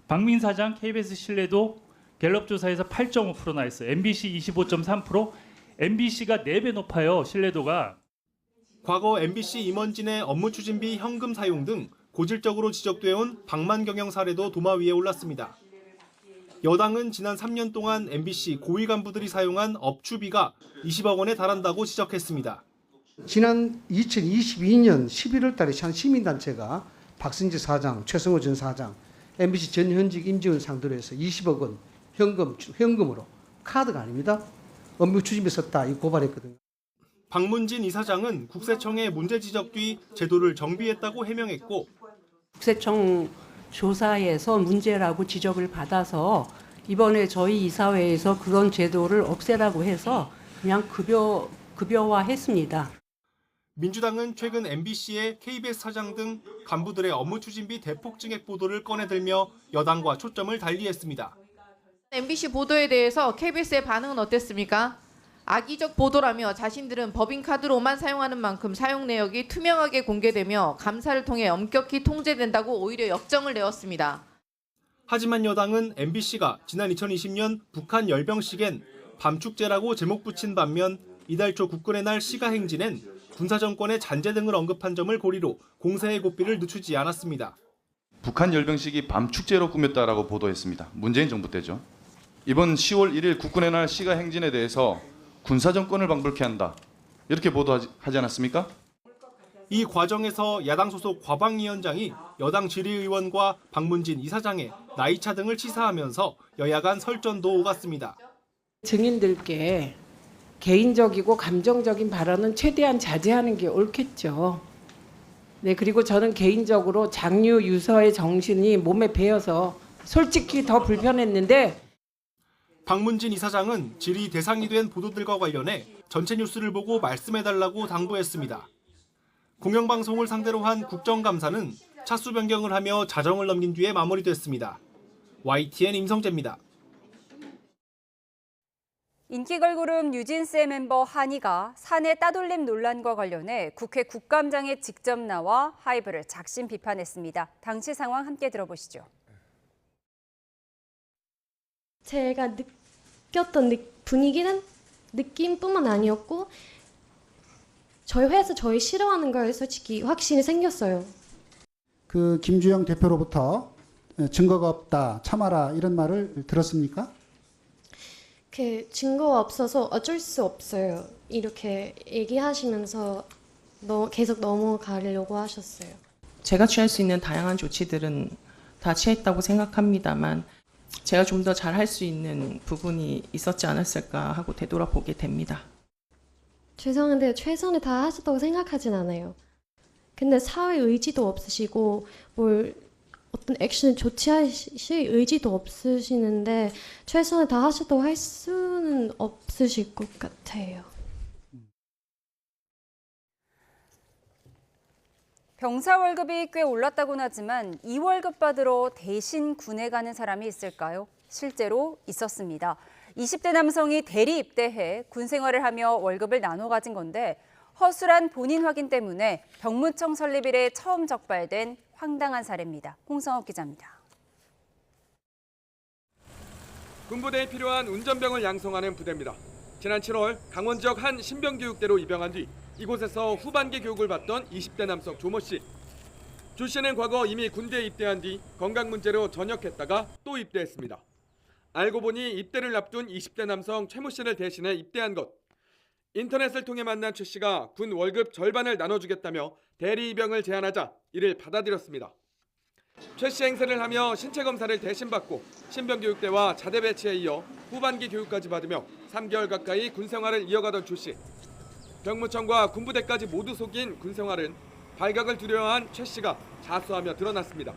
Speaker 22: 박민 사장 KBS 신뢰도 갤럽 조사에서 8.5% 나왔어요. MBC 25.3%, MBC가 4배 높아요. 신뢰도가.
Speaker 20: 과거 MBC 임원진의 업무 추진비 현금 사용 등 고질적으로 지적되어온 방만 경영 사례도 도마 위에 올랐습니다. 여당은 지난 3년 동안 MBC 고위 간부들이 사용한 업추비가 20억 원에 달한다고 지적했습니다.
Speaker 18: 지난 2022년 11월 달에 한 시민단체가 박승재 사장, 최성호 전 사장, MBC 전 현직 임직원 상대로 해서 20억 원 현금으로, 카드가 아닙니다. 업무 추진비 썼다 이 고발했거든요.
Speaker 20: 박문진 이사장은 국세청의 문제 지적 뒤 제도를 정비했다고 해명했고
Speaker 23: 국세청 조사에서 문제라고 지적을 받아서 이번에 저희 이사회에서 그런 제도를 없애라고 해서 그냥 급여화했습니다.
Speaker 20: 민주당은 최근 MBC의 KBS 사장 등 간부들의 업무 추진비 대폭 증액 보도를 꺼내들며 여당과 초점을 달리했습니다.
Speaker 24: MBC 보도에 대해서 KBS의 반응은 어땠습니까? 악의적 보도라며 자신들은 법인카드로만 사용하는 만큼 사용 내역이 투명하게 공개되며 감사를 통해 엄격히 통제된다고 오히려 역정을 내었습니다.
Speaker 20: 하지만 여당은 MBC가 지난 2020년 북한 열병식엔 밤축제라고 제목 붙인 반면 이달 초 국군의 날 시가행진엔 군사정권의 잔재 등을 언급한 점을 고리로 공세의 고삐를 늦추지 않았습니다.
Speaker 25: 북한 열병식이 밤축제로 꾸몄다라고 보도했습니다. 문재인 정부 때죠. 이번 10월 1일 국군의 날 시가행진에 대해서 군사정권을 방불케 한다. 이렇게 보도하지 않았습니까?
Speaker 20: 이 과정에서 야당 소속 과방위원장이 여당 질의의원과 박문진 이사장의 나이차 등을 치사하면서 여야 간 설전도 오갔습니다.
Speaker 23: 증인들께 개인적이고 감정적인 발언은 최대한 자제하는 게 옳겠죠. 네, 그리고 저는 개인적으로 장유 유서의 정신이 몸에 배어서 솔직히 더 불편했는데
Speaker 20: 박문진 이사장은 질의 대상이 된 보도들과 관련해 전체 뉴스를 보고 말씀해달라고 당부했습니다. 공영방송을 상대로 한 국정감사는 차수 변경을 하며 자정을 넘긴 뒤에 마무리됐습니다. YTN 임성재입니다.
Speaker 2: 인기 걸그룹 뉴진스의 멤버 한이가 사내 따돌림 논란과 관련해 국회 국감장에 직접 나와 하이브를 작심 비판했습니다. 당시 상황 함께 들어보시죠.
Speaker 3: 제가 느꼈던 분위기는 느낌뿐만 아니었고 저희 회사에서 저희 싫어하는 걸 솔직히 확신이 생겼어요.
Speaker 4: 그 김주영 대표로부터 증거가 없다, 참아라 이런 말을 들었습니까?
Speaker 3: 그 증거가 없어서 어쩔 수 없어요. 이렇게 얘기하시면서 계속 넘어가려고 하셨어요.
Speaker 5: 제가 취할 수 있는 다양한 조치들은 다 취했다고 생각합니다만 제가 좀 더 잘할 수 있는 부분이 있었지 않았을까 하고 되돌아보게 됩니다.
Speaker 3: 죄송한데 최선을 다하셨다고 생각하진 않아요. 근데 사회 의지도 없으시고 어떤 액션을 조치하실 의지도 없으시는데 최선을 다하셨다고 할 수는 없으실 것 같아요.
Speaker 2: 병사 월급이 꽤 올랐다고는 하지만 이 월급 받으러 대신 군에 가는 사람이 있을까요? 실제로 있었습니다. 20대 남성이 대리 입대해 군 생활을 하며 월급을 나눠 가진 건데 허술한 본인 확인 때문에 병무청 설립 이래 처음 적발된 황당한 사례입니다. 홍성욱 기자입니다.
Speaker 8: 군부대에 필요한 운전병을 양성하는 부대입니다. 지난 7월 강원 지역 한 신병교육대로 입영한 뒤 이곳에서 후반기 교육을 받던 20대 남성 조모 씨. 조 씨는 과거 이미 군대에 입대한 뒤 건강 문제로 전역했다가 또 입대했습니다. 알고 보니 입대를 앞둔 20대 남성 최모 씨를 대신해 입대한 것. 인터넷을 통해 만난 최 씨가 군 월급 절반을 나눠주겠다며 대리 입영을 제안하자 이를 받아들였습니다. 최 씨 행세를 하며 신체 검사를 대신 받고 신병교육대와 자대 배치에 이어 후반기 교육까지 받으며 3개월 가까이 군 생활을 이어가던 조 씨. 병무청과 군부대까지 모두 속인 군 생활은 발각을 두려워한 최 씨가 자수하며 드러났습니다.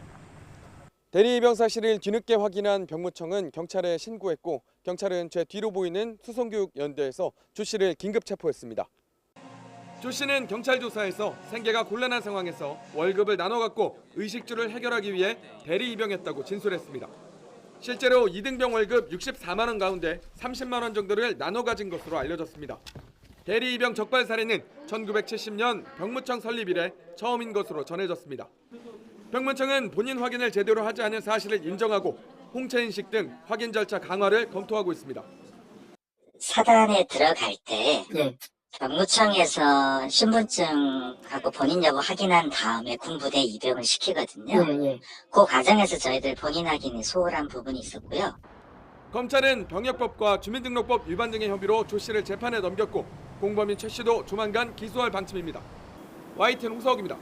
Speaker 8: 대리 입영 사실을 뒤늦게 확인한 병무청은 경찰에 신고했고 경찰은 제 뒤로 보이는 수송교육연대에서 조 씨를 긴급 체포했습니다. 조 씨는 경찰 조사에서 생계가 곤란한 상황에서 월급을 나눠 갖고 의식주를 해결하기 위해 대리 입영했다고 진술했습니다. 실제로 2등병 월급 64만 원 가운데 30만 원 정도를 나눠 가진 것으로 알려졌습니다. 대리 입영 적발 사례는 1970년 병무청 설립 이래 처음인 것으로 전해졌습니다. 병무청은 본인 확인을 제대로 하지 않은 사실을 인정하고 홍채 인식 등 확인 절차 강화를 검토하고 있습니다.
Speaker 9: 사단에 들어갈 때 병무청에서 신분증하고 본인 여부 확인한 다음에 군부대 입영을 시키거든요. 그 과정에서 저희들 본인 확인이 소홀한 부분이 있었고요.
Speaker 8: 검찰은 병역법과 주민등록법 위반 등의 혐의로 조 씨를 재판에 넘겼고 공범인 최 씨도 조만간 기소할 방침입니다. YTN 홍서욱입니다.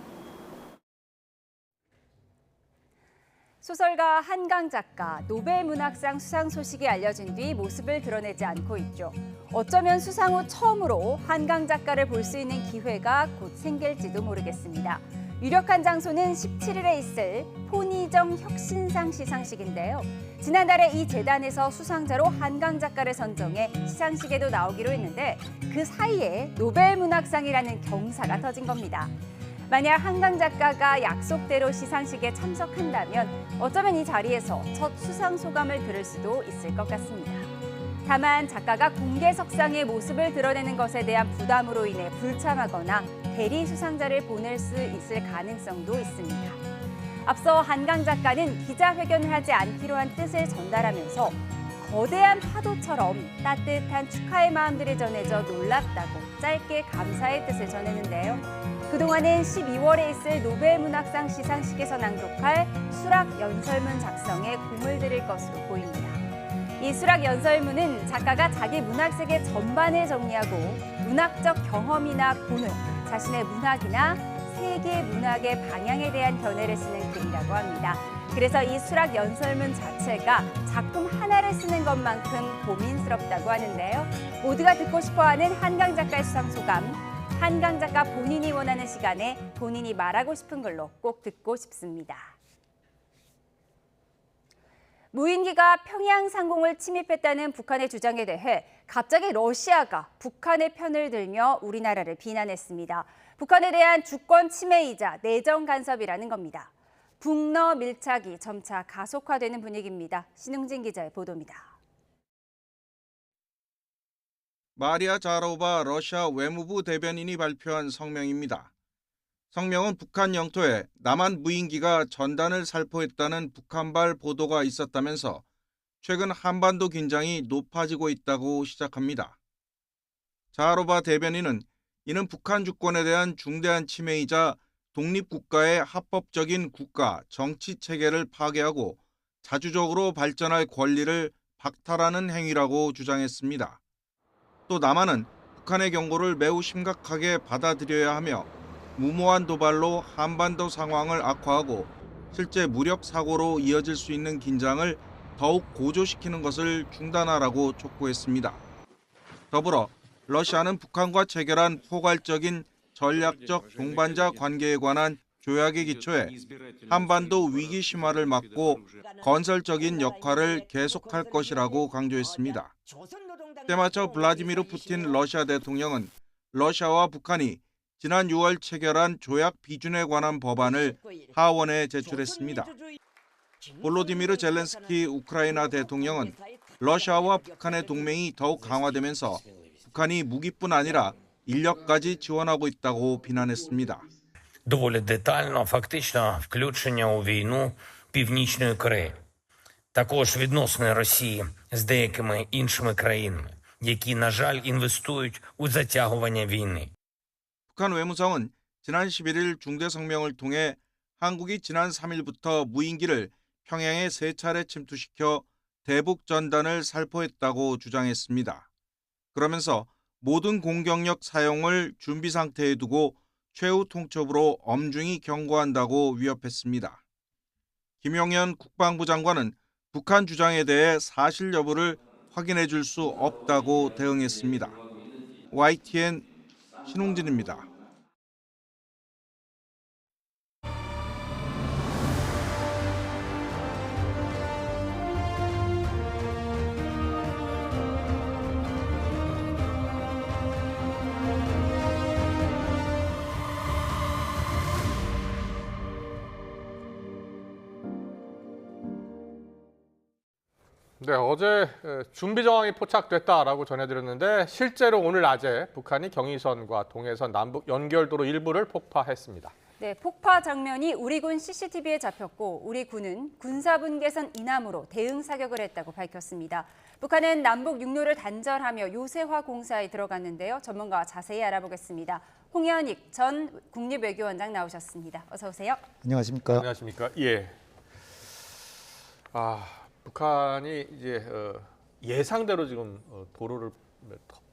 Speaker 2: 소설가 한강 작가 노벨 문학상 수상 소식이 알려진 뒤 모습을 드러내지 않고 있죠. 어쩌면 수상 후 처음으로 한강 작가를 볼 수 있는 기회가 곧 생길지도 모르겠습니다. 유력한 장소는 17일에 있을 포니정 혁신상 시상식인데요. 지난달에 이 재단에서 수상자로 한강 작가를 선정해 시상식에도 나오기로 했는데 그 사이에 노벨 문학상이라는 경사가 터진 겁니다. 만약 한강 작가가 약속대로 시상식에 참석한다면 어쩌면 이 자리에서 첫 수상 소감을 들을 수도 있을 것 같습니다. 다만 작가가 공개석상의 모습을 드러내는 것에 대한 부담으로 인해 불참하거나 대리 수상자를 보낼 수 있을 가능성도 있습니다. 앞서 한강 작가는 기자회견을 하지 않기로 한 뜻을 전달하면서 거대한 파도처럼 따뜻한 축하의 마음들이 전해져 놀랍다고 짧게 감사의 뜻을 전했는데요. 그동안은 12월에 있을 노벨 문학상 시상식에서 낭독할 수락 연설문 작성에 공을 들일 것으로 보입니다. 이 수락 연설문은 작가가 자기 문학세계 전반을 정리하고 문학적 경험이나 고뇌, 자신의 문학이나 세계 문학의 방향에 대한 견해를 쓰는 글이라고 합니다. 그래서 이 수락 연설문 자체가 작품 하나를 쓰는 것만큼 고민스럽다고 하는데요. 모두가 듣고 싶어하는 한강 작가의 수상 소감, 한강 작가 본인이 원하는 시간에 본인이 말하고 싶은 걸로 꼭 듣고 싶습니다. 무인기가 평양 상공을 침입했다는 북한의 주장에 대해 갑자기 러시아가 북한의 편을 들며 우리나라를 비난했습니다. 북한에 대한 주권 침해이자 내정 간섭이라는 겁니다. 북러 밀착이 점차 가속화되는 분위기입니다. 신웅진 기자의 보도입니다.
Speaker 7: 마리아 자하로바 러시아 외무부 대변인이 발표한 성명입니다. 성명은 북한 영토에 남한 무인기가 전단을 살포했다는 북한발 보도가 있었다면서 최근 한반도 긴장이 높아지고 있다고 시작합니다. 자하로바 대변인은 이는 북한 주권에 대한 중대한 침해이자 독립국가의 합법적인 국가, 정치 체계를 파괴하고 자주적으로 발전할 권리를 박탈하는 행위라고 주장했습니다. 또 남한은 북한의 경고를 매우 심각하게 받아들여야 하며 무모한 도발로 한반도 상황을 악화하고 실제 무력 사고로 이어질 수 있는 긴장을 더욱 고조시키는 것을 중단하라고 촉구했습니다. 더불어 러시아는 북한과 체결한 포괄적인 전략적 동반자 관계에 관한 조약의 기초에 한반도 위기 심화를 막고 건설적인 역할을 계속할 것이라고 강조했습니다. 때마쳐 블라디미르 푸틴 러시아 대통령은 러시아와 북한이 지난 6월 체결한 조약 비준에 관한 법안을 하원에 제출했습니다. 볼로디미르 젤렌스키 우크라이나 대통령은 러시아와 북한의 동맹이 더욱 강화되면서 북한이 무기뿐 아니라 인력까지 지원하고 있다고 비난했습니다.
Speaker 10: доволі детально, фактично включення у війну Північної Кореї. Також відносини Росії з деякими іншими країнами, які, на жаль, інвестують у затягування війни.
Speaker 7: 북한 외무성은 지난 11일 중대 성명을 통해 한국이 지난 3일부터 무인기를 평양에 3차례 침투시켜 대북 전단을 살포했다고 주장했습니다. 그러면서 모든 공격력 사용을 준비 상태에 두고 최후 통첩으로 엄중히 경고한다고 위협했습니다. 김용현 국방부 장관은 북한 주장에 대해 사실 여부를 확인해 줄 수 없다고 대응했습니다. YTN 신홍진입니다.
Speaker 1: 네, 어제 준비 정황이 포착됐다라고 전해드렸는데 실제로 오늘 낮에 북한이 경의선과 동해선 남북 연결도로 일부를 폭파했습니다.
Speaker 2: 네, 폭파 장면이 우리 군 CCTV에 잡혔고 우리 군은 군사분계선 이남으로 대응 사격을 했다고 밝혔습니다. 북한은 남북 육로를 단절하며 요새화 공사에 들어갔는데요. 전문가와 자세히 알아보겠습니다. 홍현익 전 국립외교원장 나오셨습니다. 어서 오세요.
Speaker 11: 안녕하십니까?
Speaker 1: 안녕하십니까? 예. 북한이 이제 예상대로 지금 도로를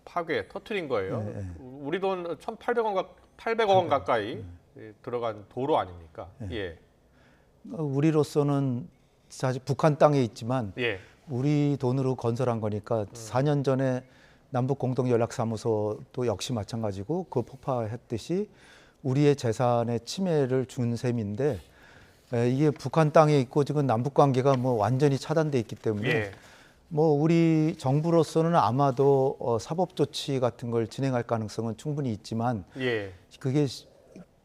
Speaker 1: 터트린 거예요.
Speaker 11: 네.
Speaker 1: 우리 돈 1,800억 원 가까이 들어간 도로 아닙니까?
Speaker 11: 네.
Speaker 1: 예.
Speaker 11: 우리로서는 사실 북한 땅에 있지만
Speaker 1: 예.
Speaker 11: 우리 돈으로 건설한 거니까 4년 전에 남북 공동 연락사무소도 역시 마찬가지고 그 폭파했듯이 우리의 재산에 침해를 준 셈인데. 이게 북한 땅에 있고 지금 남북 관계가 뭐 완전히 차단돼 있기 때문에
Speaker 1: 예.
Speaker 11: 뭐 우리 정부로서는 아마도 사법 조치 같은 걸 진행할 가능성은 충분히 있지만
Speaker 1: 예.
Speaker 11: 그게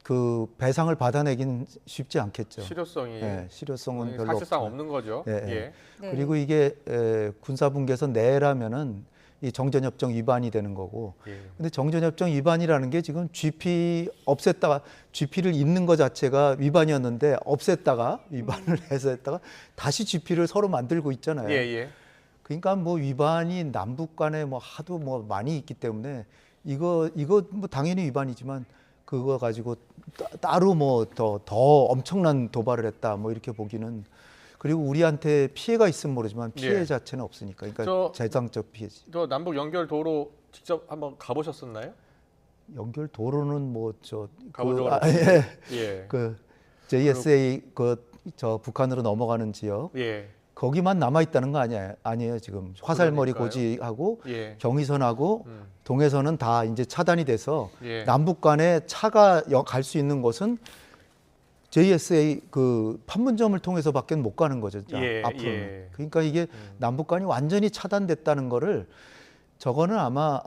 Speaker 11: 그 배상을 받아내긴 쉽지 않겠죠.
Speaker 1: 실효성이
Speaker 11: 실효성은 별로
Speaker 1: 사실상
Speaker 11: 없지만.
Speaker 1: 없는 거죠.
Speaker 11: 예.
Speaker 1: 네.
Speaker 11: 그리고 이게 군사분계선 내라면은 이 정전협정 위반이 되는 거고. 근데 정전협정 위반이라는 게 지금 GP 없앴다가 GP를 잇는 것 자체가 위반이었는데 없앴다가 위반을 해서 했다가 다시 GP를 서로 만들고 있잖아요.
Speaker 1: 예.
Speaker 11: 그러니까 뭐 위반이 남북 간에 뭐 하도 뭐 많이 있기 때문에 이거 뭐 당연히 위반이지만 그거 가지고 따로 뭐 더 엄청난 도발을 했다 뭐 이렇게 보기는. 그리고 우리한테 피해가 있으면 모르지만 피해 자체는 없으니까. 그러니까 재정적 피해지.
Speaker 1: 저 남북 연결 도로 직접 한번 가보셨었나요?
Speaker 11: 연결 도로는 뭐
Speaker 1: 가본 적은
Speaker 11: 예. 그 JSA 저 북한으로 넘어가는 지역.
Speaker 1: 예.
Speaker 11: 거기만 남아 있다는 거 아니에요 지금. 화살머리 고지하고 경의선하고 동해선은 다 이제 차단이 돼서 남북 간에 차가 갈 수 있는 곳은 JSA 그 판문점을 통해서밖에 못 가는 거죠. 앞으로는. 그러니까 이게 남북 간이 완전히 차단됐다는 거를 저거는 아마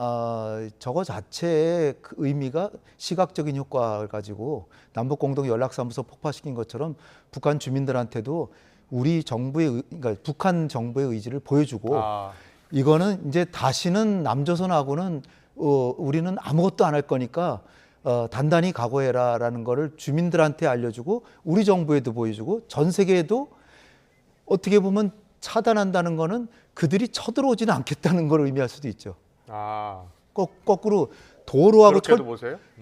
Speaker 11: 저거 자체의 그 의미가 시각적인 효과를 가지고 남북 공동 연락사무소 폭파시킨 것처럼 북한 주민들한테도 우리 정부의 그러니까 북한 정부의 의지를 보여주고 이거는 이제 다시는 남조선하고는 우리는 아무것도 안 할 거니까 단단히 각오해라라는 거를 주민들한테 알려주고 우리 정부에도 보여주고 전 세계에도 어떻게 보면 차단한다는 거는 그들이 쳐들어오지는 않겠다는 걸 의미할 수도 있죠.
Speaker 1: 아.
Speaker 11: 거꾸로 도로하고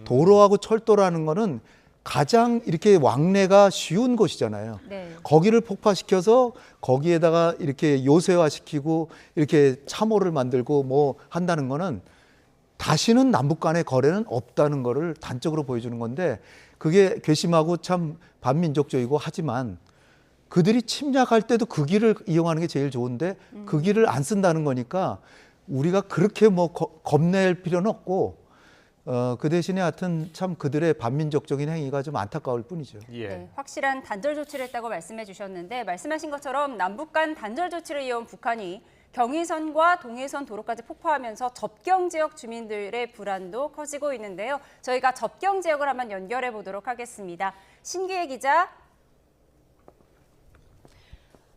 Speaker 1: 도로하고
Speaker 11: 철도라는 거는 가장 이렇게 왕래가 쉬운 곳이잖아요.
Speaker 2: 네.
Speaker 11: 거기를 폭파시켜서 거기에다가 이렇게 요새화시키고 이렇게 참호를 만들고 뭐 한다는 거는 다시는 남북 간의 거래는 없다는 거를 단적으로 보여주는 건데 그게 괘씸하고 참 반민족적이고 하지만 그들이 침략할 때도 그 길을 이용하는 게 제일 좋은데 그 길을 안 쓴다는 거니까 우리가 그렇게 뭐 겁낼 필요는 없고 그 대신에 하여튼 참 그들의 반민족적인 행위가 좀 안타까울 뿐이죠.
Speaker 2: 네, 확실한 단절 조치를 했다고 말씀해 주셨는데 말씀하신 것처럼 남북 간 단절 조치를 이어온 북한이 경의선과 동해선 도로까지 폭파하면서 접경 지역 주민들의 불안도 커지고 있는데요. 저희가 접경 지역을 한번 연결해 보도록 하겠습니다. 신기혜 기자.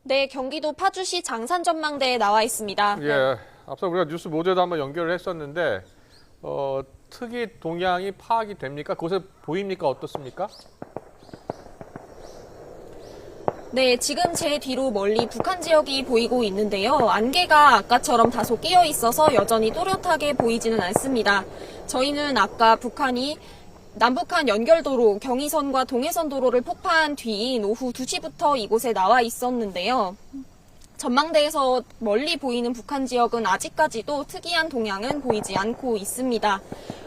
Speaker 6: 네, 경기도 파주시 장산 전망대에 나와 있습니다.
Speaker 1: 예, 앞서 우리가 뉴스 모드에도 한번 연결을 했었는데 특이 동향이 파악이 됩니까? 그곳에 보입니까? 어떻습니까?
Speaker 6: 네, 지금 제 뒤로 멀리 북한 지역이 보이고 있는데요. 안개가 아까처럼 다소 끼어 있어서 여전히 또렷하게 보이지는 않습니다. 저희는 아까 북한이 남북한 연결도로 경의선과 동해선 도로를 폭파한 뒤인 오후 2시부터 이곳에 나와 있었는데요. 전망대에서 멀리 보이는 북한 지역은 아직까지도 특이한 동향은 보이지 않고 있습니다.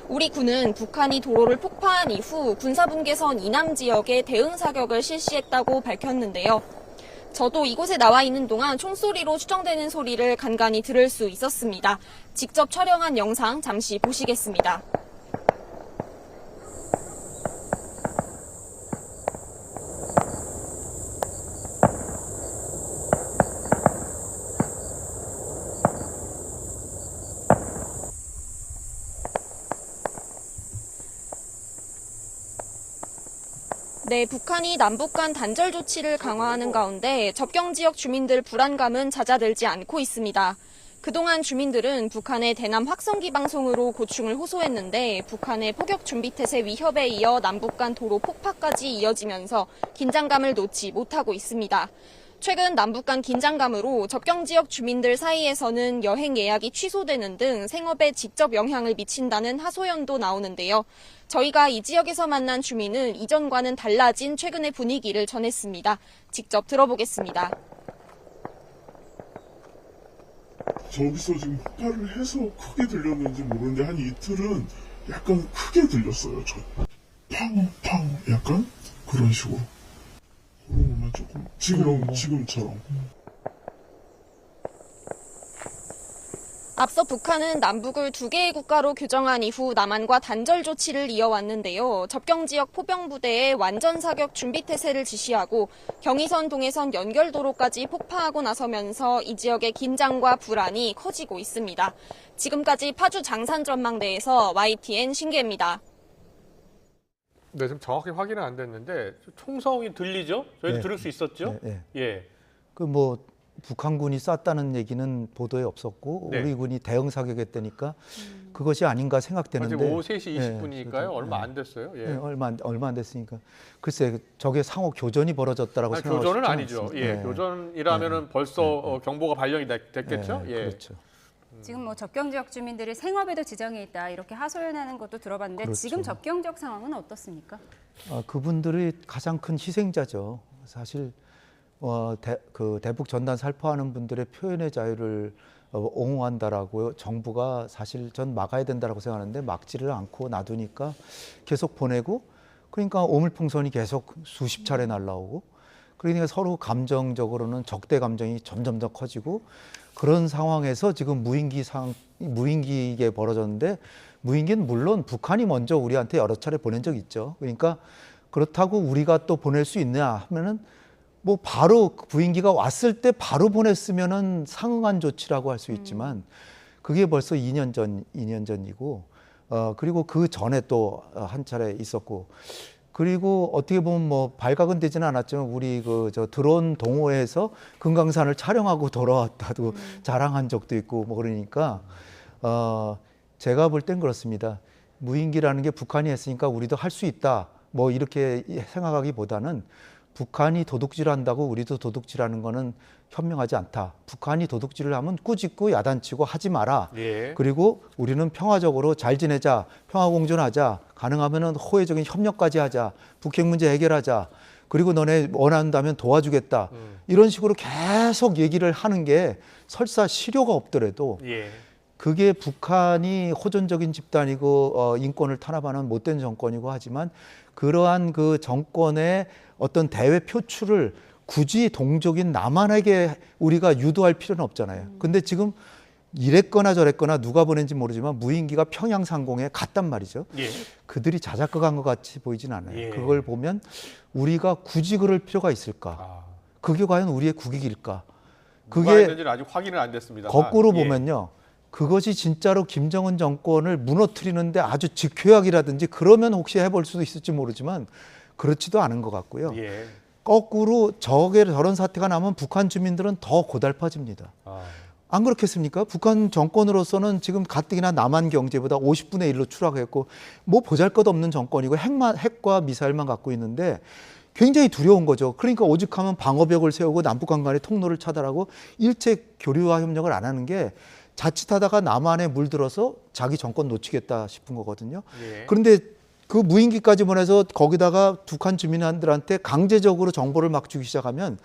Speaker 6: 우리 군은 북한이 도로를 폭파한 이후 군사분계선 이남 지역에 대응 사격을 실시했다고 밝혔는데요. 저도 이곳에 나와 있는 동안 총소리로 추정되는 소리를 간간히 들을 수 있었습니다. 직접 촬영한 영상 잠시 보시겠습니다. 네, 북한이 남북 간 단절 조치를 강화하는 가운데 접경 지역 주민들 불안감은 잦아들지 않고 있습니다. 그동안 주민들은 북한의 대남 확성기 방송으로 고충을 호소했는데 북한의 포격 준비태세 위협에 이어 남북 간 도로 폭파까지 이어지면서 긴장감을 놓지 못하고 있습니다. 최근 남북 간 긴장감으로 접경 지역 주민들 사이에서는 여행 예약이 취소되는 등 생업에 직접 영향을 미친다는 하소연도 나오는데요. 저희가 이 지역에서 만난 주민은 이전과는 달라진 최근의 분위기를 전했습니다. 직접 들어보겠습니다.
Speaker 12: 저기서 지금 폭발을 해서 크게 들렸는지 모르는데 한 이틀은 약간 크게 들렸어요. 저 팡팡 약간 그런 식으로. 그러면 조금 지금처럼.
Speaker 6: 앞서 북한은 남북을 두 개의 국가로 규정한 이후 남한과 단절 조치를 이어왔는데요. 접경 지역 포병부대에 완전 사격 준비태세를 지시하고 경의선, 동해선 연결도로까지 폭파하고 나서면서 이 지역의 긴장과 불안이 커지고 있습니다. 지금까지 파주 장산 전망대에서 YTN 신기혜입니다.
Speaker 1: 네, 지금 정확히 확인은 안 됐는데 총성이 들리죠? 저희도
Speaker 11: 네.
Speaker 1: 들을 수 있었죠? 예.
Speaker 11: 그 뭐 북한군이 쐈다는 얘기는 보도에 없었고
Speaker 1: 네.
Speaker 11: 우리 군이 대응 사격했다니까 그것이 아닌가 생각되는데.
Speaker 1: 지금 오후 3시 20분이니까요. 얼마 안 됐어요. 예.
Speaker 11: 네, 얼마 안 됐으니까. 글쎄 저게 상호 교전이 벌어졌다라고 생각하시죠?
Speaker 1: 교전은 아니죠. 예, 교전이라면은 벌써 경보가 발령이 됐겠죠. 예.
Speaker 11: 그렇죠.
Speaker 2: 지금 뭐 접경 지역 주민들이 생업에도 지장이 있다 이렇게 하소연하는 것도 들어봤는데
Speaker 11: 그렇죠.
Speaker 2: 지금 접경 지역 상황은 어떻습니까?
Speaker 11: 그분들이 가장 큰 희생자죠. 사실 대북 전단 살포하는 분들의 표현의 자유를 옹호한다라고 정부가 사실 전 막아야 된다라고 생각하는데 막지를 않고 놔두니까 계속 보내고 그러니까 오물풍선이 계속 수십 차례 날라오고 그러니까 서로 감정적으로는 적대 감정이 점점 더 커지고 그런 상황에서 지금 무인기게 벌어졌는데 무인기는 물론 북한이 먼저 우리한테 여러 차례 보낸 적 있죠. 그러니까 그렇다고 우리가 또 보낼 수 있냐 하면은 뭐 바로 무인기가 왔을 때 바로 보냈으면은 상응한 조치라고 할 수 있지만 그게 벌써 2년 전이고 그리고 그 전에 또 한 차례 있었고 그리고 어떻게 보면 뭐 발각은 되지는 않았지만 우리 그 저 드론 동호회에서 금강산을 촬영하고 돌아왔다도 자랑한 적도 있고 뭐 그러니까 제가 볼 땐 그렇습니다. 무인기라는 게 북한이 했으니까 우리도 할 수 있다. 뭐 이렇게 생각하기보다는 북한이 도둑질한다고 우리도 도둑질하는 거는 현명하지 않다. 북한이 도둑질을 하면 꾸짖고 야단치고 하지 마라.
Speaker 1: 예.
Speaker 11: 그리고 우리는 평화적으로 잘 지내자, 평화공존하자, 가능하면은 호혜적인 협력까지 하자, 북핵 문제 해결하자. 그리고 너네 원한다면 도와주겠다. 이런 식으로 계속 얘기를 하는 게 설사 실효가 없더라도
Speaker 1: 예.
Speaker 11: 그게 북한이 호전적인 집단이고 인권을 탄압하는 못된 정권이고 하지만 그러한 그 정권의 어떤 대외 표출을 굳이 동족인 남한에게 우리가 유도할 필요는 없잖아요. 근데 지금 이랬거나 저랬거나 누가 보낸지 모르지만 무인기가 평양 상공에 갔단 말이죠.
Speaker 1: 예.
Speaker 11: 그들이 자작극한 것 같이 보이진 않아요.
Speaker 1: 예.
Speaker 11: 그걸 보면 우리가 굳이 그럴 필요가 있을까? 그게 과연 우리의 국익일까?
Speaker 1: 누가
Speaker 11: 그게
Speaker 1: 했는지는 아직 확인은 안 됐습니다.
Speaker 11: 거꾸로 보면요. 그것이 진짜로 김정은 정권을 무너뜨리는데 아주 직효약이라든지 그러면 혹시 해볼 수도 있을지 모르지만 그렇지도 않은 것 같고요.
Speaker 1: 예.
Speaker 11: 거꾸로 저런 사태가 나면 북한 주민들은 더 고달파집니다. 안 그렇겠습니까? 북한 정권으로서는 지금 가뜩이나 남한 경제보다 50분의 1로 추락했고 뭐 보잘것없는 정권이고 핵과 미사일만 갖고 있는데 굉장히 두려운 거죠. 그러니까 오죽하면 방어벽을 세우고 남북한 간의 통로를 차단하고 일체 교류와 협력을 안 하는 게 자칫하다가 남한에 물들어서 자기 정권 놓치겠다 싶은 거거든요.
Speaker 1: 예.
Speaker 11: 그런데 그 무인기까지 보내서 거기다가 북한 주민들한테 강제적으로 정보를 막 주기 시작하면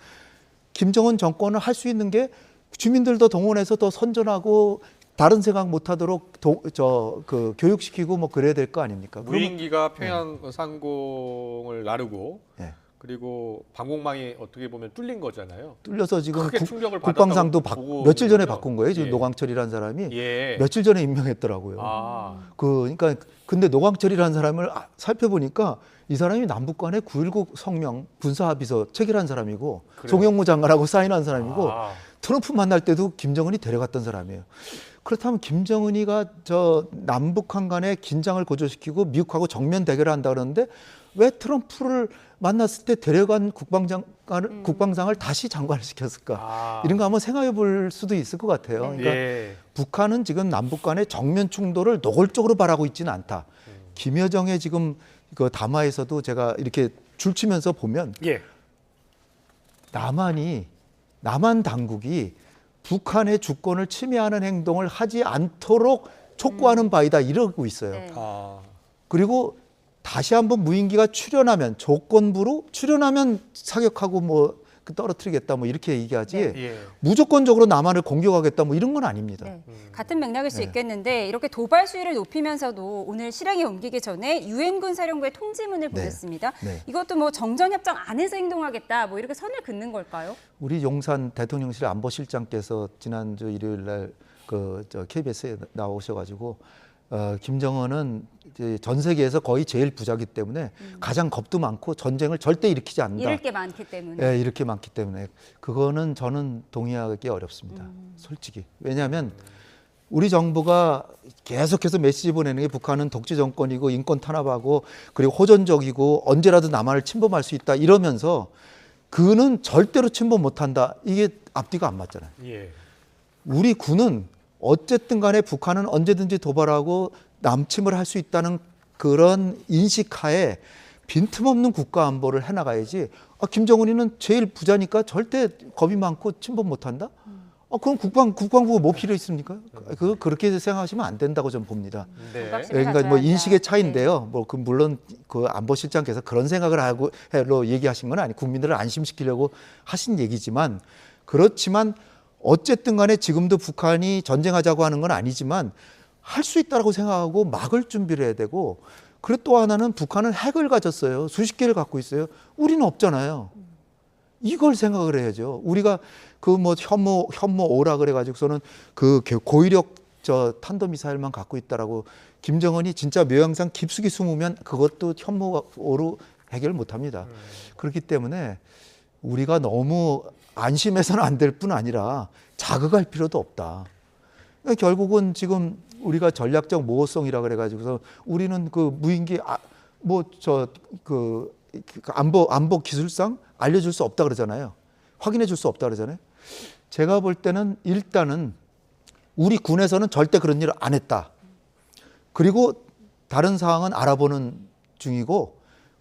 Speaker 11: 김정은 정권은 할 수 있는 게 주민들도 동원해서 더 선전하고 다른 생각 못하도록 교육시키고 뭐 그래야 될 거 아닙니까?
Speaker 1: 무인기가 평양 상공을 나르고
Speaker 11: 네.
Speaker 1: 그리고 방공망이 어떻게 보면 뚫린 거잖아요.
Speaker 11: 뚫려서 지금
Speaker 1: 크게 충격을
Speaker 11: 국방상도
Speaker 1: 보고
Speaker 11: 며칠 전에
Speaker 1: 거죠?
Speaker 11: 바꾼 거예요. 지금
Speaker 1: 예.
Speaker 11: 노광철이라는 사람이
Speaker 1: 예.
Speaker 11: 며칠 전에 임명했더라고요. 그러니까 근데 노광철이라는 사람을 살펴보니까 이 사람이 남북 간의 9.19 성명 군사합의서 체결한 사람이고
Speaker 1: 그래요?
Speaker 11: 송영무 장관하고 사인한 사람이고 트럼프 만날 때도 김정은이 데려갔던 사람이에요. 그렇다면 김정은이가 저 남북한 간의 긴장을 고조시키고 미국하고 정면 대결을 한다 그러는데 왜 트럼프를 만났을 때 데려간 국방상을 다시 장관을 시켰을까? 이런 거 한번 생각해 볼 수도 있을 것 같아요. 그러니까
Speaker 1: 예.
Speaker 11: 북한은 지금 남북 간의 정면 충돌을 노골적으로 바라고 있지는 않다. 김여정의 지금 그 담화에서도 제가 이렇게 줄치면서 보면
Speaker 1: 예.
Speaker 11: 남한 당국이 북한의 주권을 침해하는 행동을 하지 않도록 촉구하는 바이다 이러고 있어요.
Speaker 1: 네.
Speaker 11: 그리고 다시 한번 무인기가 출현하면 조건부로 출현하면 사격하고 뭐 떨어뜨리겠다 뭐 이렇게 얘기하지
Speaker 1: 예.
Speaker 11: 무조건적으로 남한을 공격하겠다 뭐 이런 건 아닙니다.
Speaker 2: 네. 같은 맥락일 수 있겠는데 이렇게 도발 수위를 높이면서도 오늘 실행에 옮기기 전에 유엔군 사령부의 통지문을 보냈습니다.
Speaker 11: 네.
Speaker 2: 이것도 뭐 정전협정 안에서 행동하겠다 뭐 이렇게 선을 긋는 걸까요?
Speaker 11: 우리 용산 대통령실 안보실장께서 지난주 일요일 날 KBS에 나오셔가지고 김정은은 이제 전 세계에서 거의 제일 부자기 때문에 가장 겁도 많고 전쟁을 절대 일으키지 않는다.
Speaker 2: 잃을 게 많기 때문에.
Speaker 11: 네, 이렇게 많기 때문에 그거는 저는 동의하기 어렵습니다. 솔직히. 왜냐하면 우리 정부가 계속해서 메시지 보내는 게 북한은 독재 정권이고 인권 탄압하고 그리고 호전적이고 언제라도 남한을 침범할 수 있다 이러면서 그는 절대로 침범 못한다. 이게 앞뒤가 안 맞잖아요.
Speaker 1: 예.
Speaker 11: 우리 군은 어쨌든 간에 북한은 언제든지 도발하고 남침을 할 수 있다는 그런 인식하에 빈틈없는 국가 안보를 해나가야지 김정은이는 제일 부자니까 절대 겁이 많고 침범 못한다? 그럼 국방부가 뭐 필요 있습니까? 그렇게 생각하시면 안 된다고 저는 봅니다.
Speaker 1: 네.
Speaker 11: 그러니까 뭐 인식의 차이인데요. 뭐 물론 그 안보실장께서 그런 생각을 하고 얘기하신 건 아니 국민들을 안심시키려고 하신 얘기지만 그렇지만 어쨌든 간에 지금도 북한이 전쟁하자고 하는 건 아니지만 할 수 있다고 생각하고 막을 준비를 해야 되고 그리고 또 하나는 북한은 핵을 가졌어요. 수십 개를 갖고 있어요. 우리는 없잖아요. 이걸 생각을 해야죠. 우리가 그 뭐 현무 5라 그래가지고서는 그 고위력 탄도미사일만 갖고 있다라고 김정은이 진짜 묘양상 깊숙이 숨으면 그것도 현무 5로 해결 못합니다. 그렇기 때문에 우리가 너무 안심해서는 안 될 뿐 아니라 자극할 필요도 없다. 결국은 지금 우리가 전략적 모호성이라 그래가지고서 우리는 그 무인기 뭐 안보 기술상 알려줄 수 없다 그러잖아요. 확인해 줄 수 없다 그러잖아요. 제가 볼 때는 일단은 우리 군에서는 절대 그런 일을 안 했다. 그리고 다른 사항은 알아보는 중이고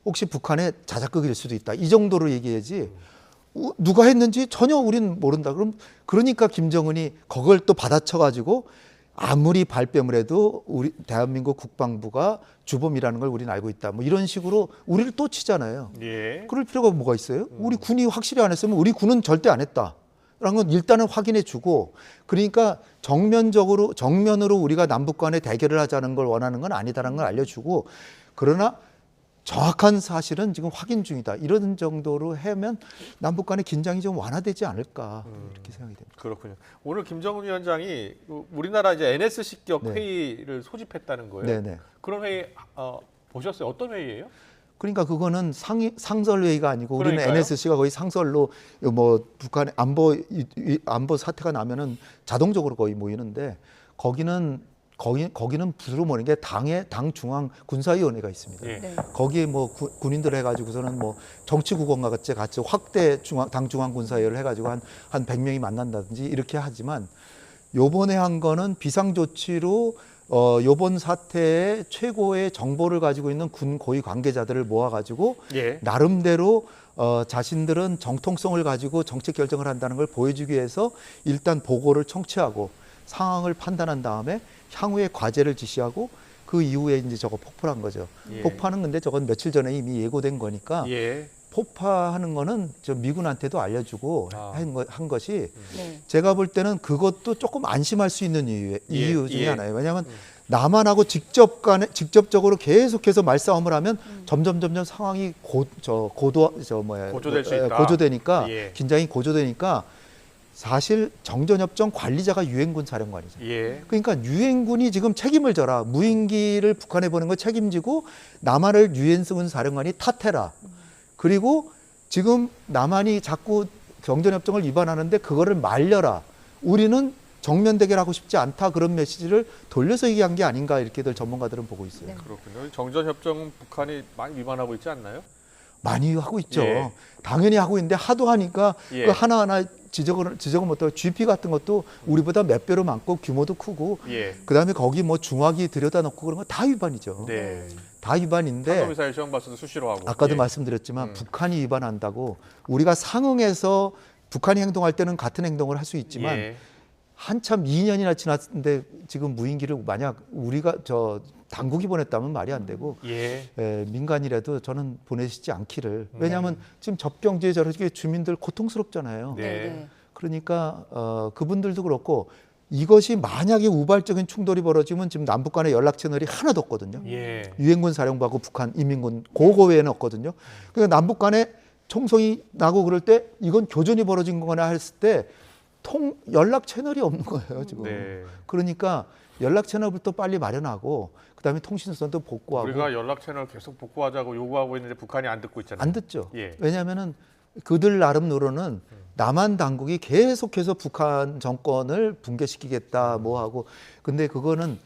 Speaker 11: 혹시 북한의 자작극일 수도 있다. 이 정도로 얘기해야지 누가 했는지 전혀 우리는 모른다. 그러니까 김정은이 그걸 또 받아쳐가지고 아무리 발뺌을 해도 우리 대한민국 국방부가 주범이라는 걸 우리는 알고 있다. 뭐 이런 식으로 우리를 또 치잖아요.
Speaker 1: 예.
Speaker 11: 그럴 필요가 뭐가 있어요? 우리 군이 확실히 안 했으면 우리 군은 절대 안 했다. 라는 건 일단은 확인해 주고, 그러니까 정면으로 우리가 남북 간의 대결을 하자는 걸 원하는 건 아니다라는 걸 알려주고, 그러나 정확한 사실은 지금 확인 중이다. 이런 정도로 하면 남북 간의 긴장이 좀 완화되지 않을까 이렇게 생각이 됩니다.
Speaker 1: 그렇군요. 오늘 김정은 위원장이 우리나라 이제 NSC격
Speaker 11: 네.
Speaker 1: 회의를 소집했다는 거예요.
Speaker 11: 네네.
Speaker 1: 그런 회의 보셨어요? 어떤 회의예요?
Speaker 11: 그러니까 그거는 상설 회의가 아니고 우리는
Speaker 1: 그러니까요.
Speaker 11: NSC가 거의 상설로 뭐 북한의 안보 사태가 나면은 자동적으로 거의 모이는데 거기는 주로 모이는 게 당 중앙 군사위원회가 있습니다.
Speaker 1: 예. 네.
Speaker 11: 거기에 뭐 군인들 해가지고서는 뭐 정치국원과 같이 확대 당 중앙 군사위원회를 해가지고 한 100명이 만난다든지 이렇게 하지만 요번에 한 거는 비상조치로 요번 사태의 최고의 정보를 가지고 있는 군 고위 관계자들을 모아가지고
Speaker 1: 예.
Speaker 11: 나름대로 자신들은 정통성을 가지고 정책 결정을 한다는 걸 보여주기 위해서 일단 보고를 청취하고 상황을 판단한 다음에 향후의 과제를 지시하고 그 이후에 이제 저거 폭발한 거죠.
Speaker 1: 예.
Speaker 11: 폭파는 근데 저건 며칠 전에 이미 예고된 거니까
Speaker 1: 예.
Speaker 11: 폭파하는 거는 저 미군한테도 알려주고 한 것이
Speaker 2: 네.
Speaker 11: 제가 볼 때는 그것도 조금 안심할 수 있는 이유 중에
Speaker 1: 예.
Speaker 11: 하나예요. 왜냐하면 남한하고 직접적으로 계속해서 말싸움을 하면 점점 상황이
Speaker 1: 고조될 수 있다.
Speaker 11: 고조되니까
Speaker 1: 예.
Speaker 11: 긴장이 고조되니까 사실 정전협정 관리자가 유엔군 사령관이죠.
Speaker 1: 예.
Speaker 11: 그러니까 유엔군이 지금 책임을 져라. 무인기를 북한에 보낸 거 책임지고 남한을 유엔군 사령관이 탓해라. 그리고 지금 남한이 자꾸 정전협정을 위반하는데 그거를 말려라. 우리는 정면 대결하고 싶지 않다. 그런 메시지를 돌려서 얘기한 게 아닌가 이렇게들 전문가들은 보고 있어요.
Speaker 2: 네.
Speaker 1: 그렇군요. 정전협정은 북한이 많이 위반하고 있지 않나요?
Speaker 11: 많이 하고 있죠.
Speaker 1: 예.
Speaker 11: 당연히 하고 있는데 하도 하니까
Speaker 1: 예.
Speaker 11: 그 하나하나 지적을 못하고 GP 같은 것도 우리보다 몇 배로 많고 규모도 크고
Speaker 1: 예.
Speaker 11: 그다음에 거기 뭐 중화기 들여다 놓고 그런 거 다 위반이죠.
Speaker 1: 네.
Speaker 11: 다 위반인데
Speaker 1: 탄도미사일 시험 발사도 수시로 하고.
Speaker 11: 아까도
Speaker 1: 예.
Speaker 11: 말씀드렸지만 북한이 위반한다고 우리가 상응해서 북한이 행동할 때는 같은 행동을 할 수 있지만
Speaker 1: 예.
Speaker 11: 한참 2년이나 지났는데 지금 무인기를 만약 우리가 당국이 보냈다면 말이 안 되고
Speaker 1: 예.
Speaker 11: 민간이라도 저는 보내시지 않기를. 왜냐하면 지금 접경지에 저렇게 주민들 고통스럽잖아요.
Speaker 1: 네.
Speaker 11: 그러니까 그분들도 그렇고 이것이 만약에 우발적인 충돌이 벌어지면 지금 남북 간의 연락 채널이 하나도 없거든요.
Speaker 1: 예.
Speaker 11: 유엔군 사령부하고 북한 인민군 그거 외에는 없거든요. 그러니까 남북 간에 총성이 나고 그럴 때 이건 교전이 벌어진 거나 했을 때 연락 채널이 없는 거예요 지금.
Speaker 1: 네.
Speaker 11: 그러니까 연락 채널부터 빨리 마련하고 그다음에 통신선도 복구하고.
Speaker 1: 우리가 연락 채널 계속 복구하자고 요구하고 있는데 북한이 안 듣고 있잖아요.
Speaker 11: 안 듣죠.
Speaker 1: 예.
Speaker 11: 왜냐하면은 그들 나름으로는 남한 당국이 계속해서 북한 정권을 붕괴시키겠다 뭐 하고. 근데 그거는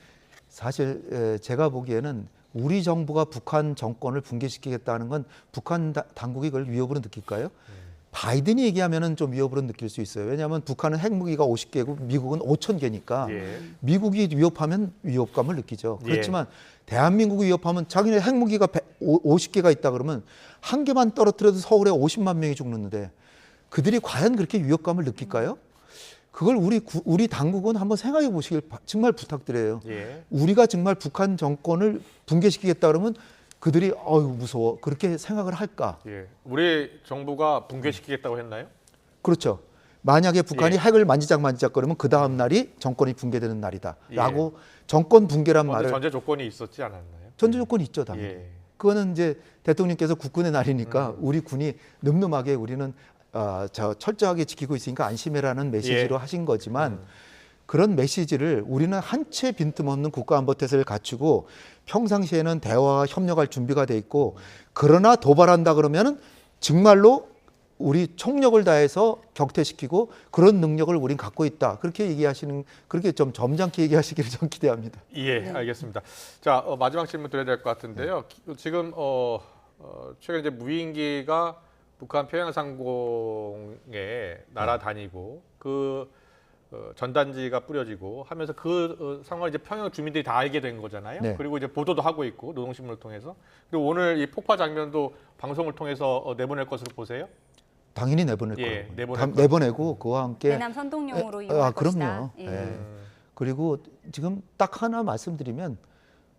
Speaker 11: 사실 제가 보기에는 우리 정부가 북한 정권을 붕괴시키겠다는 건 북한 당국이 그걸 위협으로 느낄까요? 바이든이 얘기하면은 좀 위협으로 느낄 수 있어요. 왜냐하면 북한은 핵무기가 50개고 미국은 5,000개니까
Speaker 1: 예.
Speaker 11: 미국이 위협하면 위협감을 느끼죠.
Speaker 1: 예.
Speaker 11: 그렇지만 대한민국이 위협하면 자기네 핵무기가 50개가 있다 그러면 한 개만 떨어뜨려도 서울에 50만 명이 죽는데 그들이 과연 그렇게 위협감을 느낄까요? 그걸 우리 당국은 한번 생각해 보시길 정말 부탁드려요.
Speaker 1: 예.
Speaker 11: 우리가 정말 북한 정권을 붕괴시키겠다 그러면 그들이 무서워 그렇게 생각을 할까?
Speaker 1: 예. 우리 정부가 붕괴시키겠다고 했나요?
Speaker 11: 그렇죠. 만약에 북한이
Speaker 1: 예.
Speaker 11: 핵을 만지작거리면 그 다음 날이 정권이 붕괴되는 날이다라고 정권 붕괴란 말을
Speaker 1: 전제 조건이 있었지 않았나요?
Speaker 11: 전제 조건이 있죠, 당연히.
Speaker 1: 예.
Speaker 11: 그거는 이제 대통령께서 국군의 날이니까 우리 군이 늠름하게 우리는 철저하게 지키고 있으니까 안심해라는 메시지로
Speaker 1: 예.
Speaker 11: 하신 거지만 그런 메시지를 우리는 한 채 빈틈없는 국가안보태세를 갖추고 평상시에는 대화와 협력할 준비가 돼 있고 그러나 도발한다 그러면은 정말로 우리 총력을 다해서 격퇴시키고 그런 능력을 우린 갖고 있다. 그렇게 얘기하시는, 그렇게 좀 점잖게 얘기하시기를 좀 기대합니다.
Speaker 1: 예, 알겠습니다. 자, 마지막 질문 드려야 될 것 같은데요. 지금 최근 이제 무인기가 북한 평양 상공에 날아다니고 그 전단지가 뿌려지고 하면서 그 상황을 이제 평양 주민들이 다 알게 된 거잖아요.
Speaker 11: 네.
Speaker 1: 그리고 이제 보도도 하고 있고 노동신문을 통해서. 그리고 오늘 이 폭파 장면도 방송을 통해서 내보낼 것으로 보세요?
Speaker 11: 당연히 내보낼
Speaker 1: 예,
Speaker 11: 거예요. 내보내고 그와 함께
Speaker 2: 대남 선동용으로 이용할
Speaker 11: 그럼요.
Speaker 2: 것이다.
Speaker 11: 예. 그리고 지금 딱 하나 말씀드리면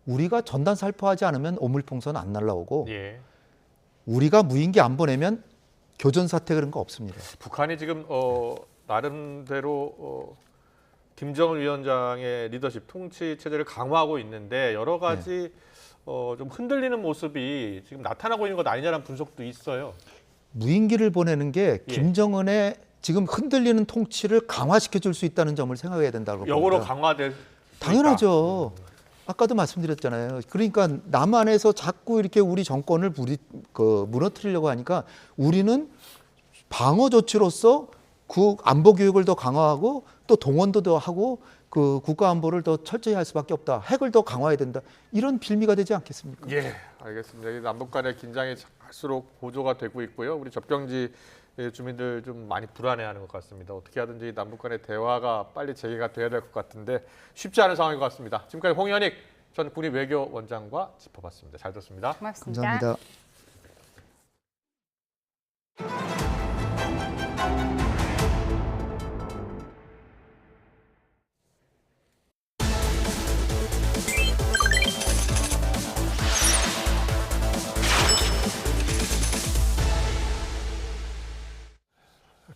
Speaker 11: 우리가 전단 살포하지 않으면 오물풍선 안 날라오고
Speaker 1: 예.
Speaker 11: 우리가 무인기 안 보내면 교전 사태 그런 거 없습니다.
Speaker 1: 북한이 지금 나름대로 김정은 위원장의 리더십 통치 체제를 강화하고 있는데 여러 가지 좀 흔들리는 모습이 지금 나타나고 있는 것 아니냐는 분석도 있어요.
Speaker 11: 무인기를 보내는 게 김정은의 지금 흔들리는 통치를 강화시켜 줄 수 있다는 점을 생각해야 된다고 봅니다.
Speaker 1: 역으로 강화될
Speaker 11: 당연하죠. 아까도 말씀드렸잖아요. 그러니까 남한에서 자꾸 이렇게 우리 정권을 무너뜨리려고 하니까 우리는 방어 조치로서 그 안보 교육을 더 강화하고 또 동원도 더 하고 그 국가 안보를 더 철저히 할 수밖에 없다. 핵을 더 강화해야 된다. 이런 빌미가 되지 않겠습니까?
Speaker 1: 예, 알겠습니다. 남북 간의 긴장이 갈수록 고조가 되고 있고요. 우리 접경지 주민들 좀 많이 불안해하는 것 같습니다. 어떻게 하든지 남북 간의 대화가 빨리 재개가 돼야 될 것 같은데 쉽지 않은 상황인 것 같습니다. 지금까지 홍현익 전 국립외교원장과 짚어봤습니다. 잘 들었습니다.
Speaker 2: 고맙습니다.
Speaker 11: 감사합니다.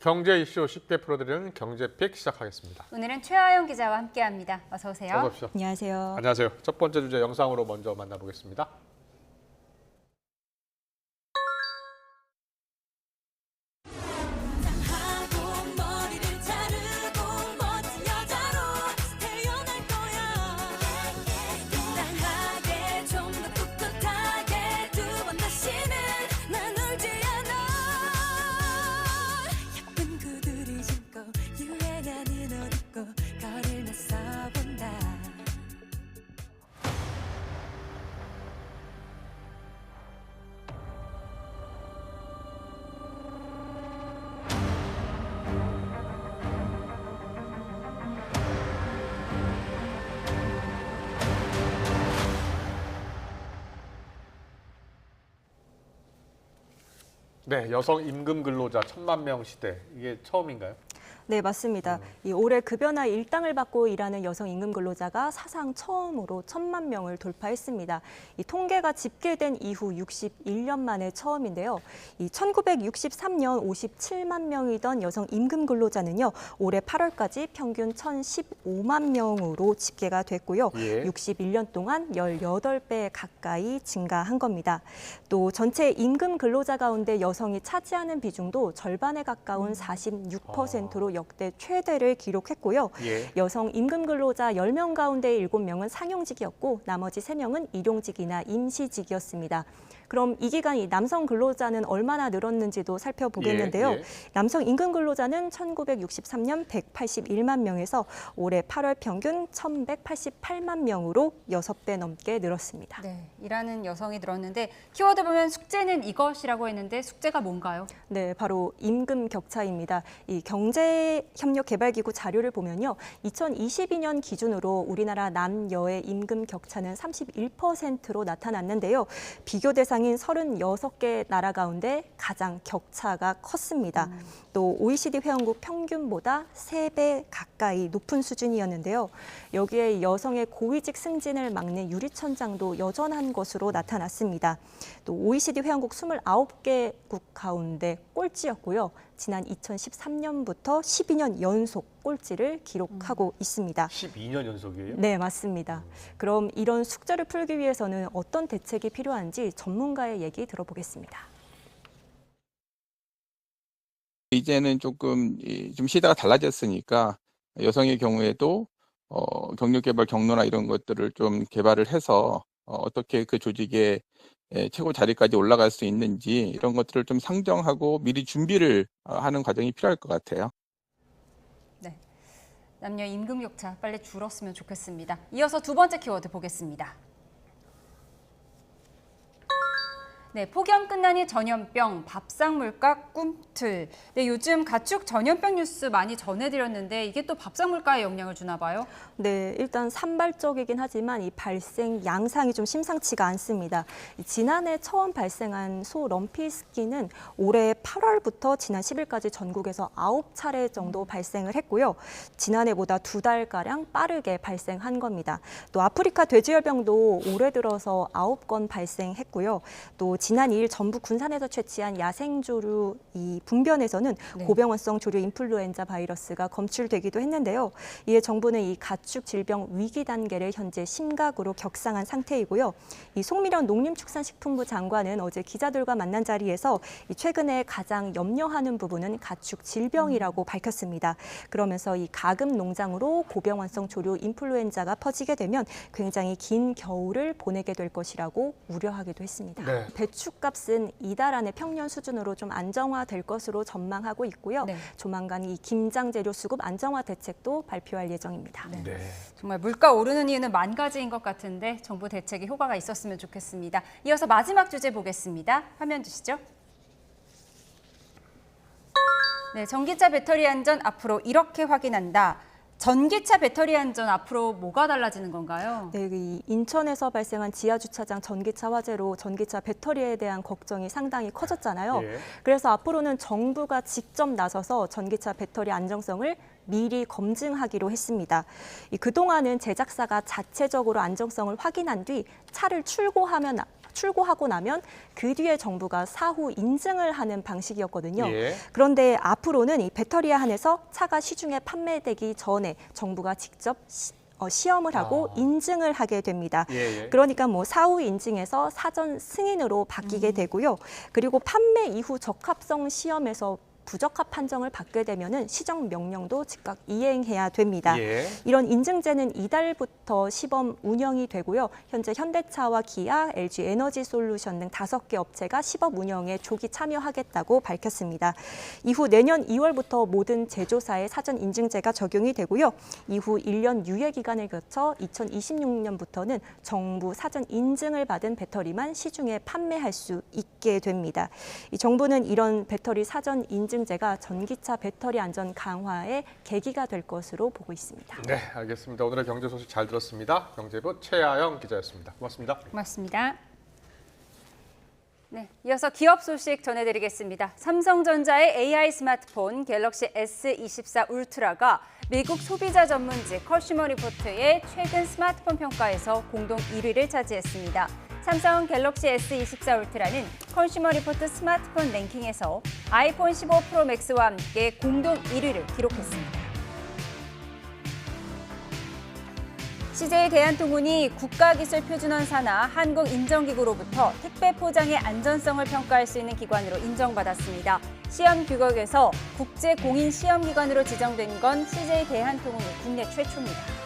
Speaker 1: 경제 이슈 쉽게 풀어드리는 경제픽 시작하겠습니다.
Speaker 2: 오늘은 최하영 기자와 함께합니다. 어서 오세요.
Speaker 1: 어서 오십시오.
Speaker 13: 안녕하세요.
Speaker 1: 안녕하세요. 첫 번째 주제 영상으로 먼저 만나보겠습니다. 네, 여성 임금 근로자 1,000만 명 시대, 이게 처음인가요?
Speaker 13: 네, 맞습니다. 이 올해 급여나 일당을 받고 일하는 여성 임금 근로자가 사상 처음으로 1,000만 명을 돌파했습니다. 이 통계가 집계된 이후 61년 만에 처음인데요. 이 1963년 57만 명이던 여성 임금 근로자는요, 올해 8월까지 평균 1,015만 명으로 집계가 됐고요. 61년 동안 18배 가까이 증가한 겁니다. 또 전체 임금 근로자 가운데 여성이 차지하는 비중도 절반에 가까운 46%로 역대 최대를 기록했고요. 여성 임금 근로자 10명 가운데 7명은 상용직이었고 나머지 3명은 일용직이나 임시직이었습니다. 그럼 이 기간 이 남성 근로자는 얼마나 늘었는지도 살펴보겠는데요. 남성 임금 근로자는 1963년 181만 명에서 올해 8월 평균 1,188만 명으로 6배 넘게 늘었습니다.
Speaker 2: 네, 일하는 여성이 늘었는데 키워드 보면 숙제는 이것이라고 했는데 숙제가 뭔가요?
Speaker 13: 네, 바로 임금 격차입니다. 이 경제협력개발기구 자료를 보면요. 2022년 기준으로 우리나라 남여의 임금 격차는 31%로 나타났는데요. 비교 대상인 36개 나라 가운데 가장 격차가 컸습니다. 또 OECD 회원국 평균보다 3배 가까이 높은 수준이었는데요. 여기에 여성의 고위직 승진을 막는 유리천장도 여전한 것으로 나타났습니다. 또 OECD 회원국 29개국 가운데 꼴찌였고요. 지난 2013년부터 12년 연속 꼴찌를 기록하고 있습니다.
Speaker 1: 12년 연속이에요?
Speaker 13: 네, 맞습니다. 그럼 이런 숙제를 풀기 위해서는 어떤 대책이 필요한지 전문가의 얘기 들어보겠습니다.
Speaker 14: 이제는 조금 좀 시대가 달라졌으니까 여성의 경우에도 경력개발 경로나 이런 것들을 좀 개발을 해서 어떻게 그 조직에 최고 자리까지 올라갈 수 있는지 이런 것들을 좀 상정하고 미리 준비를 하는 과정이 필요할 것 같아요.
Speaker 2: 남녀 임금 격차 빨리 줄었으면 좋겠습니다. 이어서 두 번째 키워드 보겠습니다. 네, 폭염 끝나니 전염병, 밥상 물가 꿈틀. 네, 요즘 가축 전염병 뉴스 많이 전해드렸는데 이게 또 밥상 물가에 영향을 주나 봐요?
Speaker 13: 네, 일단 산발적이긴 하지만 이 발생 양상이 좀 심상치가 않습니다. 지난해 처음 발생한 소 럼피스키는 올해 8월부터 지난 10일까지 전국에서 9차례 정도 발생을 했고요. 지난해보다 2달가량 빠르게 발생한 겁니다. 또 아프리카 돼지열병도 올해 들어서 9건 발생했고요. 또 지난 2일 전북 군산에서 채취한 야생조류 이 분변에서는 고병원성 조류 인플루엔자 바이러스가 검출되기도 했는데요. 이에 정부는 이 가축 질병 위기 단계를 현재 심각으로 격상한 상태이고요. 이 송미련 농림축산식품부 장관은 어제 기자들과 만난 자리에서 최근에 가장 염려하는 부분은 가축 질병이라고 밝혔습니다. 그러면서 이 가금 농장으로 고병원성 조류 인플루엔자가 퍼지게 되면 굉장히 긴 겨울을 보내게 될 것이라고 우려하기도 했습니다.
Speaker 1: 네.
Speaker 13: 배추값은 이달 안에 평년 수준으로 좀 안정화될 것으로 전망하고 있고요. 조만간 이 김장 재료 수급 안정화 대책도 발표할 예정입니다.
Speaker 2: 정말 물가 오르는 이유는 만 가지인 것 같은데 정부 대책이 효과가 있었으면 좋겠습니다. 이어서 마지막 주제 보겠습니다. 화면 주시죠. 네, 전기차 배터리 안전 앞으로 이렇게 확인한다. 전기차 배터리 안전 앞으로 뭐가 달라지는 건가요?
Speaker 13: 네, 이 인천에서 발생한 지하주차장 전기차 화재로 전기차 배터리에 대한 걱정이 상당히 커졌잖아요. 그래서 앞으로는 정부가 직접 나서서 전기차 배터리 안정성을 미리 검증하기로 했습니다. 그동안은 제작사가 자체적으로 안정성을 확인한 뒤 차를 출고하고 나면 그 뒤에 정부가 사후 인증을 하는 방식이었거든요. 그런데 앞으로는 이 배터리에 한해서 차가 시중에 판매되기 전에 정부가 직접 시험을 하고 인증을 하게 됩니다. 그러니까 뭐 사후 인증에서 사전 승인으로 바뀌게 되고요. 그리고 판매 이후 적합성 시험에서 부적합 판정을 받게 되면은 시정 명령도 즉각 이행해야 됩니다. 이런 인증제는 이달부터 시범 운영이 되고요. 현재 현대차와 기아, LG 에너지 솔루션 등 5개 업체가 시범 운영에 조기 참여하겠다고 밝혔습니다. 이후 내년 2월부터 모든 제조사의 사전 인증제가 적용이 되고요. 이후 1년 유예 기간을 거쳐 2026년부터는 정부 사전 인증을 받은 배터리만 시중에 판매할 수 있게 됩니다. 이 정부는 이런 배터리 사전 인증제가 전기차 배터리 안전 강화의 계기가 될 것으로 보고 있습니다.
Speaker 1: 네, 알겠습니다. 오늘의 경제 소식 잘 들었습니다. 경제부 최아영 기자였습니다. 고맙습니다.
Speaker 2: 고맙습니다. 네, 이어서 기업 소식 전해드리겠습니다. 삼성전자의 AI 스마트폰 갤럭시 S24 울트라가 미국 소비자 전문지 컨슈머 리포트의 최근 스마트폰 평가에서 공동 1위를 차지했습니다. 삼성 갤럭시 S24 울트라는 컨슈머 리포트 스마트폰 랭킹에서 아이폰 15 프로 맥스와 함께 공동 1위를 기록했습니다. CJ 대한통운이 국가기술표준원 산하 한국인정기구로부터 택배 포장의 안전성을 평가할 수 있는 기관으로 인정받았습니다. 시험 규격에서 국제공인시험기관으로 지정된 건 CJ 대한통운이 국내 최초입니다.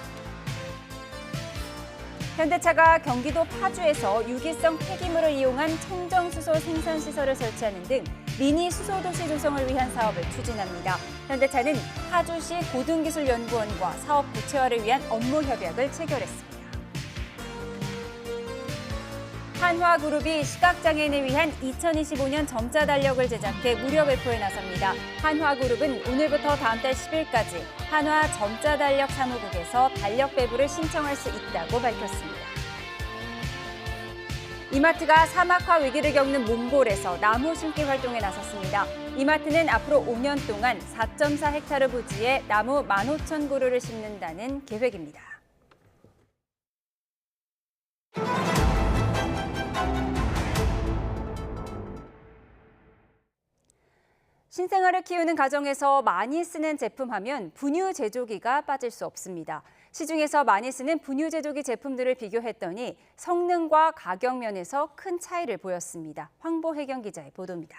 Speaker 2: 현대차가 경기도 파주에서 유기성 폐기물을 이용한 청정수소 생산시설을 설치하는 등 미니 수소도시 조성을 위한 사업을 추진합니다. 현대차는 파주시 고등기술연구원과 사업 구체화를 위한 업무 협약을 체결했습니다. 한화그룹이 시각장애인을 위한 2025년 점자 달력을 제작해 무료 배포에 나섭니다. 한화그룹은 오늘부터 다음 달 10일까지 한화 점자 달력 사무국에서 달력 배부를 신청할 수 있다고 밝혔습니다. 이마트가 사막화 위기를 겪는 몽골에서 나무 심기 활동에 나섰습니다. 이마트는 앞으로 5년 동안 4.4헥타르 부지에 나무 15,000그루를 심는다는 계획입니다. 신생아를 키우는 가정에서 많이 쓰는 제품 하면 분유 제조기가 빠질 수 없습니다. 시중에서 많이 쓰는 분유 제조기 제품들을 비교했더니 성능과 가격 면에서 큰 차이를 보였습니다. 황보혜경 기자의 보도입니다.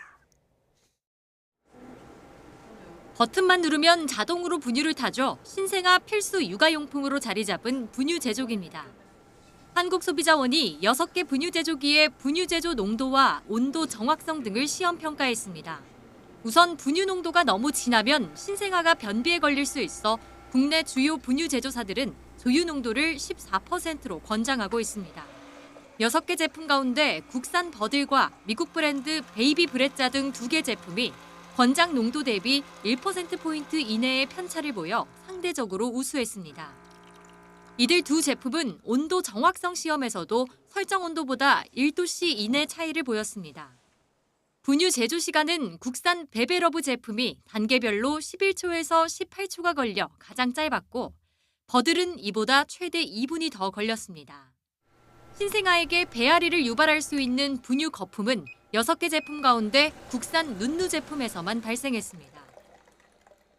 Speaker 15: 버튼만 누르면 자동으로 분유를 타줘 신생아 필수 육아용품으로 자리 잡은 분유 제조기입니다. 한국소비자원이 6개 분유 제조기의 분유 제조 농도와 온도 정확성 등을 시험 평가했습니다. 우선 분유 농도가 너무 진하면 신생아가 변비에 걸릴 수 있어 국내 주요 분유 제조사들은 조유 농도를 14%로 권장하고 있습니다. 6개 제품 가운데 국산 버들과 미국 브랜드 베이비 브레짜 등 2개 제품이 권장 농도 대비 1%포인트 이내의 편차를 보여 상대적으로 우수했습니다. 이들 두 제품은 온도 정확성 시험에서도 설정 온도보다 1도씨 이내 차이를 보였습니다. 분유 제조 시간은 국산 베베러브 제품이 단계별로 11초에서 18초가 걸려 가장 짧았고 버들은 이보다 최대 2분이 더 걸렸습니다. 신생아에게 배앓이를 유발할 수 있는 분유 거품은 6개 제품 가운데 국산 눈누 제품에서만 발생했습니다.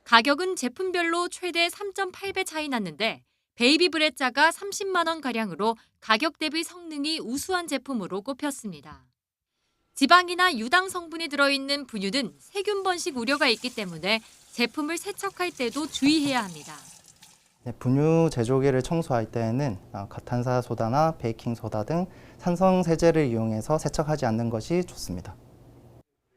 Speaker 15: 가격은 제품별로 최대 3.8배 차이 났는데 베이비 브레짜가 30만 원가량으로 가격 대비 성능이 우수한 제품으로 꼽혔습니다. 지방이나 유당 성분이 들어있는 분유는 세균 번식 우려가 있기 때문에 제품을 세척할 때도 주의해야 합니다.
Speaker 16: 분유 제조기를 청소할 때에는 과탄산소다나 베이킹소다 등 산성 세제를 이용해서 세척하지 않는 것이 좋습니다.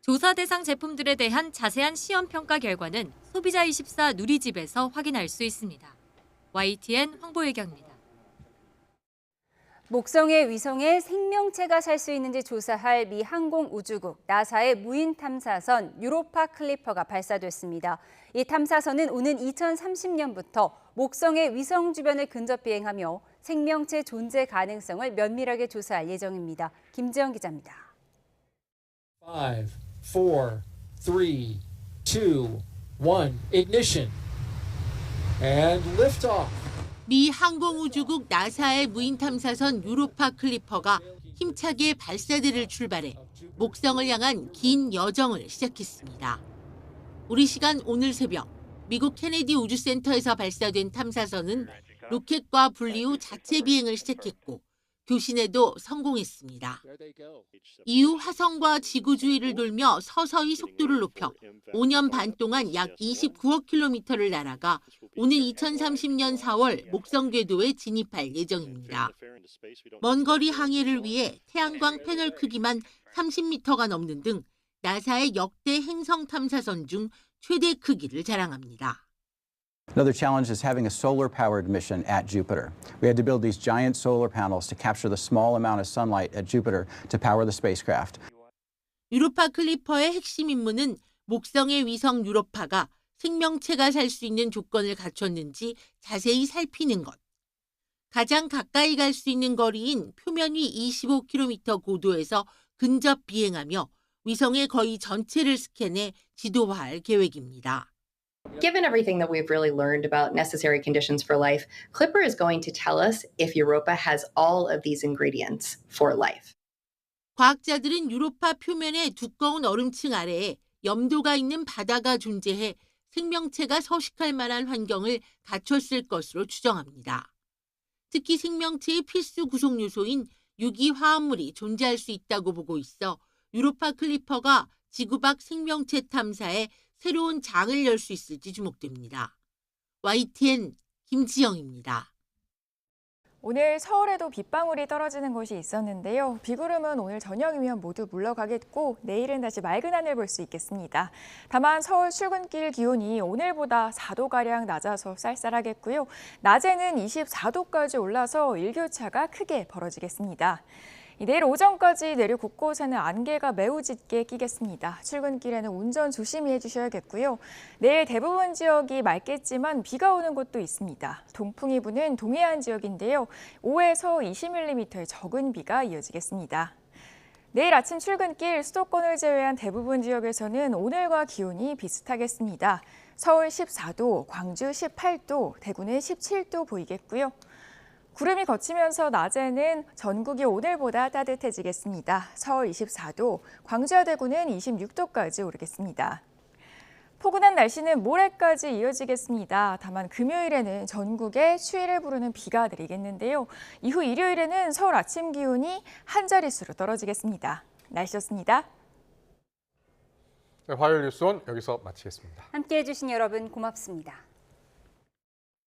Speaker 15: 조사 대상 제품들에 대한 자세한 시험 평가 결과는 소비자24 누리집에서 확인할 수 있습니다. YTN 황보혜경입니다.
Speaker 2: 목성의 위성에 생명체가 살 수 있는지 조사할 미 항공우주국 나사의 무인 탐사선 유로파 클리퍼가 발사됐습니다. 이 탐사선은 오는 2030년부터 목성의 위성 주변을 근접 비행하며 생명체 존재 가능성을 면밀하게 조사할 예정입니다. 김지영 기자입니다.
Speaker 17: 5, 4, 3, 2, 1, ignition. And liftoff.
Speaker 19: 미 항공우주국 나사의 무인 탐사선 유로파 클리퍼가 힘차게 발사대를 출발해 목성을 향한 긴 여정을 시작했습니다. 우리 시간 오늘 새벽 미국 케네디 우주센터에서 발사된 탐사선은 로켓과 분리 후 자체 비행을 시작했고 교신에도 성공했습니다. 이후 화성과 지구 주위를 돌며 서서히 속도를 높여 5년 반 동안 약 29억 킬로미터를 날아가 오는 2030년 4월 목성 궤도에 진입할 예정입니다. 먼 거리 항해를 위해 태양광 패널 크기만 30m가 넘는 등 나사의 역대 행성 탐사선 중 최대 크기를 자랑합니다.
Speaker 21: Another challenge is having a solar-powered mission at Jupiter. We had to build these giant solar panels to capture the small amount of sunlight at Jupiter to power the spacecraft.
Speaker 19: 유로파 클리퍼의 핵심 임무는 목성의 위성 유로파가 생명체가 살 수 있는 조건을 갖췄는지 자세히 살피는 것. 가장 가까이 갈 수 있는 거리인 표면 위 25km 고도에서 근접 비행하며 위성의 거의 전체를 스캔해 지도화할 계획입니다.
Speaker 22: Given everything that we've really learned about necessary conditions for life, Clipper is going to tell us if Europa has all of these ingredients for life.
Speaker 19: 과학자들은 유로파 표면의 두꺼운 얼음층 아래에 염도가 있는 바다가 존재해 생명체가 서식할 만한 환경을 갖췄을 것으로 추정합니다. 특히 생명체의 필수 구성 요소인 유기화합물이 존재할 수 있다고 보고 있어 유로파 클리퍼가 지구 밖 생명체 탐사에 새로운 장을 열 수 있을지 주목됩니다. YTN 김지영입니다.
Speaker 26: 오늘 서울에도 빗방울이 떨어지는 곳이 있었는데요. 비구름은 오늘 저녁이면 모두 물러가겠고 내일은 다시 맑은 하늘 볼 수 있겠습니다. 다만 서울 출근길 기온이 오늘보다 4도가량 낮아서 쌀쌀하겠고요. 낮에는 24도까지 올라서 일교차가 크게 벌어지겠습니다. 내일 오전까지 내륙 곳곳에는 안개가 매우 짙게 끼겠습니다. 출근길에는 운전 조심히 해주셔야겠고요. 내일 대부분 지역이 맑겠지만 비가 오는 곳도 있습니다. 동풍이 부는 동해안 지역인데요. 5에서 20mm의 적은 비가 이어지겠습니다. 내일 아침 출근길 수도권을 제외한 대부분 지역에서는 오늘과 기온이 비슷하겠습니다. 서울 14도, 광주 18도, 대구는 17도 보이겠고요. 구름이 걷히면서 낮에는 전국이 오늘보다 따뜻해지겠습니다. 서울 24도, 광주와 대구는 26도까지 오르겠습니다. 포근한 날씨는 모레까지 이어지겠습니다. 다만 금요일에는 전국에 추위를 부르는 비가 내리겠는데요. 이후 일요일에는 서울 아침 기온이 한 자릿수로 떨어지겠습니다. 날씨였습니다.
Speaker 1: 네, 화요일 뉴스원 여기서 마치겠습니다.
Speaker 2: 함께해 주신 여러분 고맙습니다.